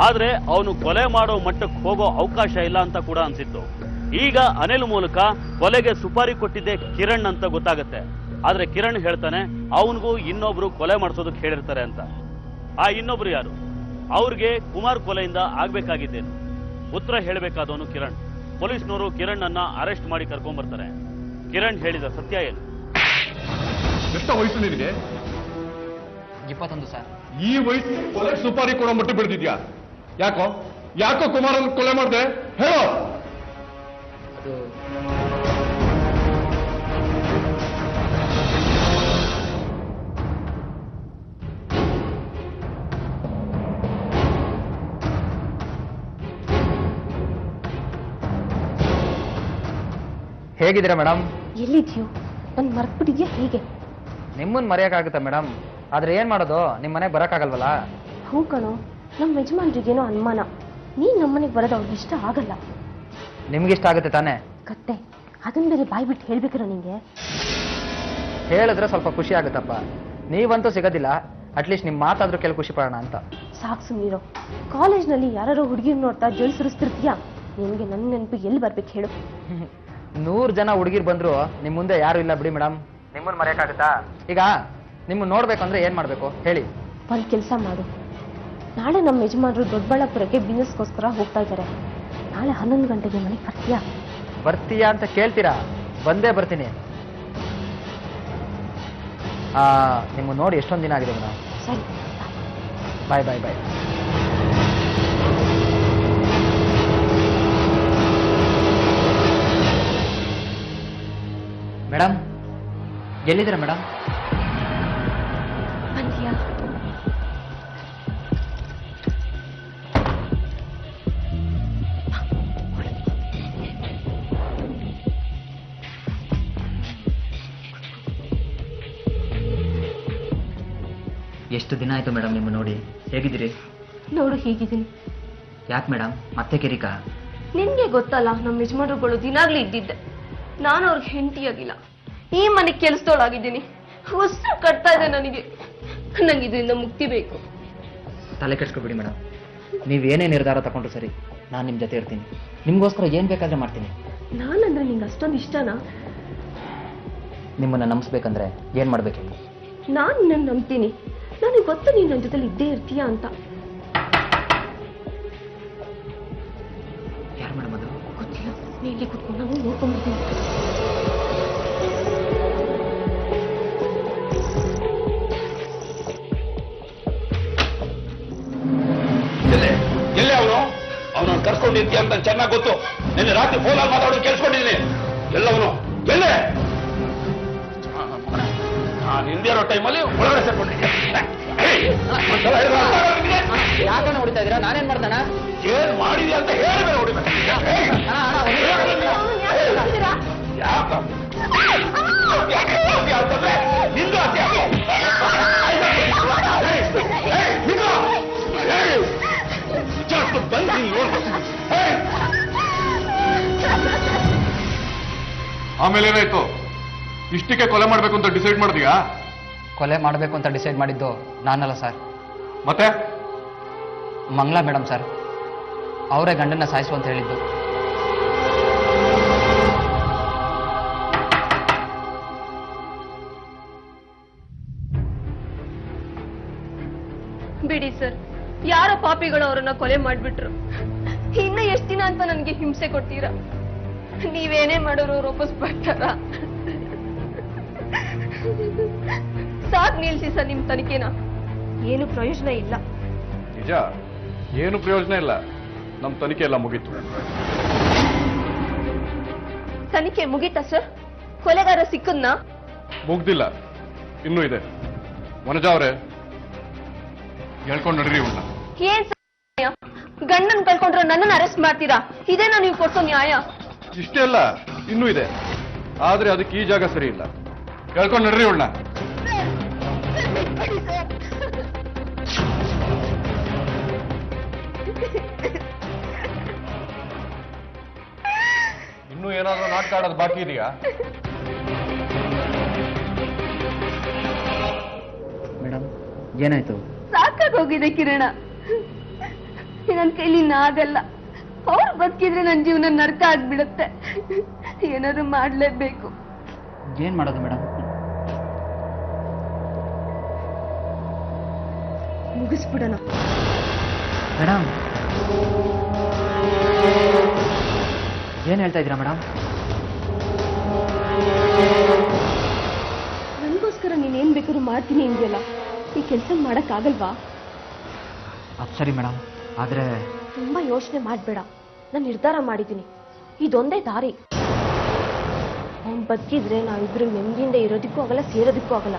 ಆದ್ರೆ ಅವನು ಕೊಲೆ ಮಾಡೋ ಮಟ್ಟಕ್ಕೆ ಹೋಗೋ ಅವಕಾಶ ಇಲ್ಲ ಅಂತ ಕೂಡ ಅನ್ಸಿತ್ತು. ಈಗ ಅನಿಲ್ ಮೂಲಕ ಕೊಲೆಗೆ ಸುಪಾರಿ ಕೊಟ್ಟಿದ್ದೆ ಕಿರಣ್ ಅಂತ ಗೊತ್ತಾಗತ್ತೆ. ಆದ್ರೆ ಕಿರಣ್ ಹೇಳ್ತಾನೆ ಅವನಿಗೂ ಇನ್ನೊಬ್ರು ಕೊಲೆ ಮಾಡಿಸೋದಕ್ಕೆ ಹೇಳಿರ್ತಾರೆ ಅಂತ. ಆ ಇನ್ನೊಬ್ರು ಯಾರು? ಅವ್ರಿಗೆ ಕುಮಾರ್ ಕೊಲೆಯಿಂದ ಆಗ್ಬೇಕಾಗಿದ್ದೇನು? ಉತ್ತರ ಹೇಳಬೇಕಾದವನು ಕಿರಣ್. ಪೊಲೀಸ್ನವರು ಕಿರಣ್ ಅನ್ನ ಅರೆಸ್ಟ್ ಮಾಡಿ ಕರ್ಕೊಂಡ್ ಬರ್ತಾರೆ. ಕಿರಣ್ ಹೇಳಿದ ಸತ್ಯ ಏನು? ಎಷ್ಟು ವಯಸ್ಸು ನಿನಗೆ? 21 ಸರ್. ಈ ವಯಸ್ಸು ಕೊಲೆ ಸುಪಾರಿ ಕೊಡೋ ಮಟ್ಟ ಬಿಡ್ತಿದ್ಯಾ? ಯಾಕೋ ಕುಮಾರನ್ ಕೊಲೆ ಮಾಡಿದೆ ಹೇಳೋ? ಅದು ಹೇಗಿದ್ದೀರಾ ಮೇಡಮ್? ಎಲ್ಲಿದ್ಯೋ? ನನ್ ಮರ್ತ್ಬಿಟ್ಟಿದ್ಯಾ ಹೇಗೆ? ನಿಮ್ಮನ್ನ ಮರೆಯೋಕ್ಕಾಗುತ್ತಾ ಮೇಡಮ್? ಆದ್ರೆ ಏನ್ ಮಾಡೋದು, ನಿಮ್ಮ ಮನೆಗೆ ಬರೋಕ್ಕಾಗಲ್ವಲ್ಲ. ಹ್ಞೂ ಕಣೋ, ನಮ್ಮ ಯಜಮಾನ್ರಿಗೇನೋ ಅನುಮಾನ. ನೀನ್ ನಮ್ಮನೆಗೆ ಬರೋದು ಅವ್ರಿಗೆ ಇಷ್ಟ ಆಗಲ್ಲ. ನಿಮ್ಗಿಷ್ಟ ಆಗುತ್ತೆ ತಾನೇ? ಕತ್ತೆ, ಅದನ್ನ ಬೇರೆ ಬಾಯ್ ಬಿಟ್ಟು ಹೇಳ್ಬೇಕಲ್ಲ ನಿಂಗೆ. ಹೇಳಿದ್ರೆ ಸ್ವಲ್ಪ ಖುಷಿ ಆಗುತ್ತಪ್ಪ. ನೀವಂತೂ ಸಿಗೋದಿಲ್ಲ, ಅಟ್ಲೀಸ್ಟ್ ನಿಮ್ಮ ಮಾತಾದ್ರೂ ಕೆಲವು ಖುಷಿ ಪಡೋಣ ಅಂತ. ಸಾಕು ಸುಮ್ಮನಿರೋ. ಕಾಲೇಜ್ನಲ್ಲಿ ಯಾರು ಹುಡುಗಿರ್ ನೋಡ್ತಾ ಜೊಲ್ ಸುರಿಸ್ತಿರ್ತೀಯಾ? ನಿನ್ಗೆ ನನ್ನ ನೆನಪು ಎಲ್ಲಿ ಬರ್ಬೇಕು ಹೇಳು? 100 ಜನ ಹುಡುಗಿರ್ ಬಂದ್ರು ನಿಮ್ ಮುಂದೆ ಯಾರು ಇಲ್ಲ ಬಿಡಿ ಮೇಡಮ್. ನಿಮ್ಮನ್ನ ಮರೆಯಕ್ಕಾಗತ್ತಾ? ಈಗ ನಿಮ್ಮನ್ನ ನೋಡ್ಬೇಕಂದ್ರೆ ಏನ್ ಮಾಡ್ಬೇಕು ಹೇಳಿ? ಒಂದ್ ಕೆಲಸ ಮಾಡು. ನಾಳೆ ನಮ್ಮ ಯಜಮಾನ್ರು ದೊಡ್ಡಬಳ್ಳಾಪುರಕ್ಕೆ ಬಿಸ್ನೆಸ್ಗೋಸ್ಕರ ಹೋಗ್ತಾ ಇದ್ದಾರೆ. ನಾಳೆ 11 ಗಂಟೆಗೆ ಮನೆಗೆ ಬರ್ತೀಯಾ? ಬರ್ತೀಯಾ ಅಂತ ಕೇಳ್ತೀರಾ? ಬಂದೇ ಬರ್ತೀನಿ. ನಿಮ್ಮನ್ನ ನೋಡಿ ಎಷ್ಟೊಂದು ದಿನ ಆಗಿದೆ ಮೇಡಮ್. ಸರಿ, ಬಾಯ್ ಬಾಯ್ ಬಾಯ್. ಮೇಡಮ್, ಎಲ್ಲಿದ್ದೀರಾ ಮೇಡಮ್? ಬಂದ್ಯಾ? ಎಷ್ಟು ದಿನ ಆಯ್ತು ಮೇಡಮ್ ನಿಮ್ಮ ನೋಡಿ. ಹೇಗಿದ್ದೀರಿ? ನೋಡು ಹೇಗಿದ್ದೀನಿ. ಯಾಕೆ ಮೇಡಮ್, ಮತ್ತೆ ಕಿರಿಕ? ನಿನ್ಗೆ ಗೊತ್ತಲ್ಲ, ನಮ್ಮ ಯಜಮಾನ್ರುಗಳು ದಿನಾಗ್ಲೂ ಇದ್ದಿದ್ದೆ. ನಾನು ಅವ್ರಿಗೆ ಹೆಂಡತಿಯಾಗಿಲ್ಲ, ಈ ಮನೆಗೆ ಕೆಲಸದೊಳಾಗಿದ್ದೀನಿ. ಹೊಸ ಕಟ್ತಾ ಇದೆ ನನಗೆ. ನಂಗೆ ಇದರಿಂದ ಮುಕ್ತಿ ಬೇಕು. ತಲೆ ಕೆಡ್ಸ್ಕೊಬಿಡಿ ಮೇಡಮ್. ನೀವೇನೇ ನಿರ್ಧಾರ ತಗೊಂಡ್ರು ಸರಿ, ನಾನು ನಿಮ್ಮ ಜೊತೆ ಇರ್ತೀನಿ. ನಿಮಗೋಸ್ಕರ ಏನು ಬೇಕಾದ್ರೆ ಮಾಡ್ತೀನಿ. ನಾನಂದ್ರೆ ನಿಂಗೆ ಅಷ್ಟೊಂದು ಇಷ್ಟನಾ? ನಿಮ್ಮನ್ನ ನಂಬಿಸ್ಬೇಕಂದ್ರೆ ಏನು ಮಾಡಬೇಕು? ನಾನು ನಿನ್ನನ್ನು ನಂಬ್ತೀನಿ. ನನಗೆ ಗೊತ್ತು ನೀನು ನನ್ನ ಜೊತೆಲಿ ಇದ್ದೇ ಇರ್ತೀಯ ಅಂತ. ಯಾರು ಮೇಡಮ್ ಅದು? ಗೊತ್ತಿಲ್ಲ, ನೀ ಇಲ್ಲಿ ಕುತ್ಕೊಂಡು ನಾನು ನೋಡ್ಕೊಂಡ್ಬಿಡ್ತೀನಿ. ಎಲ್ಲೇ ಅವನನ್ನು ಕರ್ಕೊಂಡಿರ್ತೀಯ ಅಂತ ಚೆನ್ನಾಗಿ ಗೊತ್ತು. ನಿನ್ನೆ ರಾತ್ರಿ ಫೋನಲ್ಲಿ ಮಾತಾಡೋದು ಕೇಳಿಸ್ಕೊಂಡಿದ್ದೀನಿ. ಎಲ್ಲವನು ಎಲ್ಲೇ ನಾನು ಹಿಂದೆ ಇರೋ ಟೈಮಲ್ಲಿ ಒಳಗಡೆ ಸೇರ್ಕೊಂಡಿದ್ದೆ. ಯಾಕಣ್ಣ ಹೊಡಿತಾ ಇದ್ದೀರಾ? ನಾನೇನ್ ಮಾಡ್ದಣ್ಣ? ಏನ್ ಮಾಡಿದ್ಯಾ ಅಂತ ಹೇಳಿ ಬೇರೆ ಹೊಡಿಬೇಕು. ನಿಂದು ಆಮೇಲೆ ಏನಾಯ್ತು? ಇಷ್ಟಕ್ಕೆ ಕೊಲೆ ಮಾಡ್ಬೇಕು ಅಂತ ಡಿಸೈಡ್ ಮಾಡಿದ್ಯಾ? ಕೊಲೆ ಮಾಡಬೇಕು ಅಂತ ಡಿಸೈಡ್ ಮಾಡಿದ್ದು ನಾನಲ್ಲ ಸರ್, ಮತ್ತೆ ಮಂಗಳಾ ಮೇಡಮ್ ಸರ್. ಅವರೇ ಗಂಡನ್ನ ಸಾಯಿಸು ಅಂತ ಹೇಳಿದ್ದು. ಬಿಡಿ ಸರ್, ಯಾರ ಪಾಪಿಗಳು ಅವರನ್ನ ಕೊಲೆ ಮಾಡ್ಬಿಟ್ರು. ಇನ್ನ ಎಷ್ಟು ದಿನ ಅಂತ ನನಗೆ ಹಿಂಸೆ ಕೊಡ್ತೀರಾ? ನೀವೇನೇ ಮಾಡೋರು ಅವ್ರು ವಾಪಸ್ ಬರ್ತಾರ? ಸಾಕ್ ನಿಲ್ಸಿ ಸರ್ ನಿಮ್ ತನಿಖೆನ. ಏನು ಪ್ರಯೋಜನ ಇಲ್ಲ. ನಿಜ, ಏನು ಪ್ರಯೋಜನ ಇಲ್ಲ. ನಮ್ ತನಿಖೆ ಎಲ್ಲ ಮುಗೀತು. ತನಿಖೆ ಮುಗೀತಾ ಸರ್? ಕೊಲೆಗಾರ ಸಿಕ್ಕದ್ನಾ? ಮುಗ್ದಿಲ್ಲ, ಇನ್ನೂ ಇದೆ. ವನಜಾ ಅವರೇ, ಹೇಳ್ಕೊಂಡು ನಡ್ರಿ ಇವನ್ನ. ಏನ್ ಗಂಡನ್ ಕಳ್ಕೊಂಡ್ರೆ ನನ್ನನ್ನು ಅರೆಸ್ಟ್ ಮಾಡ್ತೀರಾ? ಇದೇನಾ ನೀವು ಕೊಡ್ಸೋ ನ್ಯಾಯ? ಇಷ್ಟೇ ಅಲ್ಲ, ಇನ್ನೂ ಇದೆ. ಆದ್ರೆ ಅದಕ್ಕೆ ಈ ಜಾಗ ಸರಿ ಇಲ್ಲ. ಹೇಳ್ಕೊಂಡು ನಡ್ರಿ ಇವನ್ನ. ಇನ್ನೂ ಏನಾದ್ರೂ ನಾಟಕ ಆಡೋದು ಬಾಕಿ ಇದೆಯಾ? ಮೇಡಮ್ ಏನಾಯ್ತು? ಸಾಕಾಗೋಗಿದೆ ಕಿರಣ. ನನ್ನ ಕೈಲಿ ಆಗಲ್ಲ. ಅವ್ರು ಬದುಕಿದ್ರೆ ನನ್ನ ಜೀವನ ನರಕ ಆಗ್ಬಿಡುತ್ತೆ. ಏನಾದ್ರು ಮಾಡ್ಲೇಬೇಕು. ಏನ್ ಮಾಡೋದು ಮೇಡಮ್? ಮುಗಿಸ್ಬಿಡೋಣ. ಮೇಡಮ್ ಏನ್ ಹೇಳ್ತಾ ಇದ್ದೀರಾ ಮೇಡಮ್? ನನಗೋಸ್ಕರ ನೀನೇನ್ ಬೇಕಾದ್ರೂ ಮಾಡ್ತೀನಿ ಅಂದ್ಯಲ್ಲ, ಈ ಕೆಲಸ ಮಾಡಕ್ ಆಗಲ್ವಾ? ಅದು ಸರಿ ಮೇಡಮ್, ಆದ್ರೆ ತುಂಬಾ ಯೋಚನೆ ಮಾಡ್ಬೇಡ. ನಾನು ನಿರ್ಧಾರ ಮಾಡಿದ್ದೀನಿ, ಇದೊಂದೇ ದಾರಿ. ಅವ್ನ್ ಬದುಕಿದ್ರೆ ನಾವಿಬ್ರು ನೆಮ್ಮದಿಯಿಂದ ಇರೋದಕ್ಕೂ ಆಗಲ್ಲ, ಸೇರೋದಕ್ಕೂ ಆಗಲ್ಲ.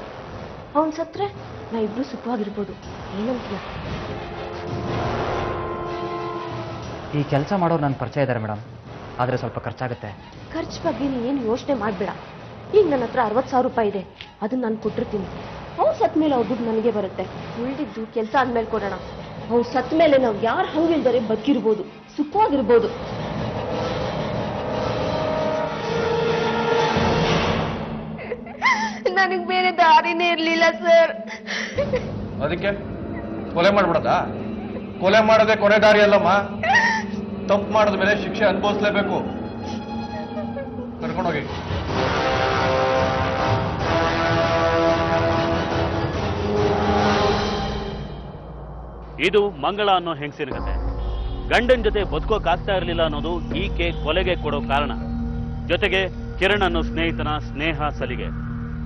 ಅವ್ನ್ ಸತ್ರೆ ನಾವಿಬ್ರು ಸುಖವಾಗಿರ್ಬೋದು. ಏನಂತೀಯ? ಈ ಕೆಲಸ ಮಾಡೋರು ನನ್ನ ಪರಿಚಯ ಇದ್ದಾರೆ ಮೇಡಮ್, ಆದ್ರೆ ಸ್ವಲ್ಪ ಖರ್ಚಾಗುತ್ತೆ. ಖರ್ಚು ಬಗ್ಗೆ ನೀನೇನು ಯೋಚನೆ ಮಾಡ್ಬೇಡ. ಈಗ ನನ್ನ ಹತ್ರ 60,000 ರೂಪಾಯಿ ಇದೆ, ಅದನ್ನ ನಾನು ಕೊಟ್ಟಿರ್ತೀನಿ. ಅವ್ನು ಸತ್ ಮೇಲೆ ಅವ್ರ ದುಡ್ಡು ನನಗೆ ಬರುತ್ತೆ. ಉಳಿದಿದ್ದು ಕೆಲಸ ಆದ್ಮೇಲೆ ಕೊಡೋಣ. ಅವ್ನು ಸತ್ ಮೇಲೆ ನಾವು ಯಾರು ಹಂಗಿಲ್ದರೆ ಬದುಕಿರ್ಬೋದು, ಸುಖವಾಗಿರ್ಬೋದು. ನನಗ್ ಬೇರೆ ದಾರಿನೇ ಇರ್ಲಿಲ್ಲ ಸರ್. ಅದಕ್ಕೆ ಕೊಲೆ ಮಾಡ್ಬಿಡದ? ಕೊಲೆ ಮಾಡದೆ ಕೊನೆ ದಾರಿ ಅಲ್ಲಮ್ಮ. ತಪ್ಪು ಮಾಡಿದ ಮೇಲೆ ಶಿಕ್ಷೆ ಅನುಭವಿಸ್ಲೇಬೇಕು. ಕರ್ಕೊಂಡೋಗಿ. ಇದು ಮಂಗಳ ಅನ್ನೋ ಹೆಂಗಸಿನ ಕತೆ. ಗಂಡನ ಜೊತೆ ಬದುಕೋಕಾಗ್ತಾ ಇರಲಿಲ್ಲ ಅನ್ನೋದು ಈಕೆ ಕೊಲೆಗೆ ಕೊಡೋ ಕಾರಣ. ಜೊತೆಗೆ ಕಿರಣ್ ಅನ್ನೋ ಸ್ನೇಹಿತನ ಸ್ನೇಹ ಸಲಿಗೆ.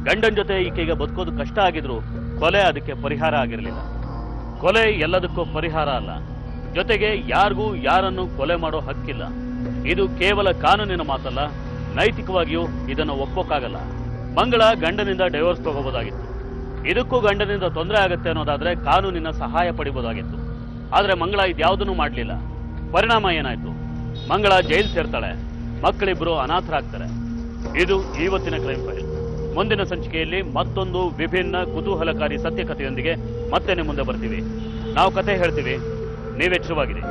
ಗಂಡನ ಜೊತೆ ಈಕೆಗೆ ಬದುಕೋದು ಕಷ್ಟ ಆಗಿದ್ರು ಕೊಲೆ ಅದಕ್ಕೆ ಪರಿಹಾರ ಆಗಿರಲಿಲ್ಲ. ಕೊಲೆ ಎಲ್ಲದಕ್ಕೂ ಪರಿಹಾರ ಅಲ್ಲ. ಜೊತೆಗೆ ಯಾರಿಗೂ ಯಾರನ್ನು ಕೊಲೆ ಮಾಡೋ ಹಕ್ಕಿಲ್ಲ. ಇದು ಕೇವಲ ಕಾನೂನಿನ ಮಾತಲ್ಲ, ನೈತಿಕವಾಗಿಯೂ ಇದನ್ನು ಒಪ್ಪೋಕ್ಕಾಗಲ್ಲ. ಮಂಗಳ ಗಂಡನಿಂದ ಡೈವೋರ್ಸ್ ತಗೋಬಹುದಾಗಿತ್ತು. ಇದಕ್ಕೂ ಗಂಡನಿಂದ ತೊಂದರೆ ಆಗುತ್ತೆ ಅನ್ನೋದಾದ್ರೆ ಕಾನೂನಿನ ಸಹಾಯ ಪಡಿಬಹುದಾಗಿತ್ತು. ಆದ್ರೆ ಮಂಗಳ ಇದ್ಯಾವುದನ್ನು ಮಾಡಲಿಲ್ಲ. ಪರಿಣಾಮ ಏನಾಯ್ತು? ಮಂಗಳ ಜೈಲು ಸೇರ್ತಾಳೆ, ಮಕ್ಕಳಿಬ್ರು ಅನಾಥರಾಗ್ತಾರೆ. ಇದು ಇವತ್ತಿನ ಕ್ರೈಮ್ ಫೈಲ್. ಮುಂದಿನ ಸಂಚಿಕೆಯಲ್ಲಿ ಮತ್ತೊಂದು ವಿಭಿನ್ನ ಕುತೂಹಲಕಾರಿ ಸತ್ಯಕಥೆಯೊಂದಿಗೆ ಮತ್ತೆ ನಿಮ್ಮ ಮುಂದೆ ಬರ್ತೀವಿ. ನಾವು ಕತೆ ಹೇಳ್ತೀವಿ, ನೀವೆಚ್ಚರವಾಗಿರಿ.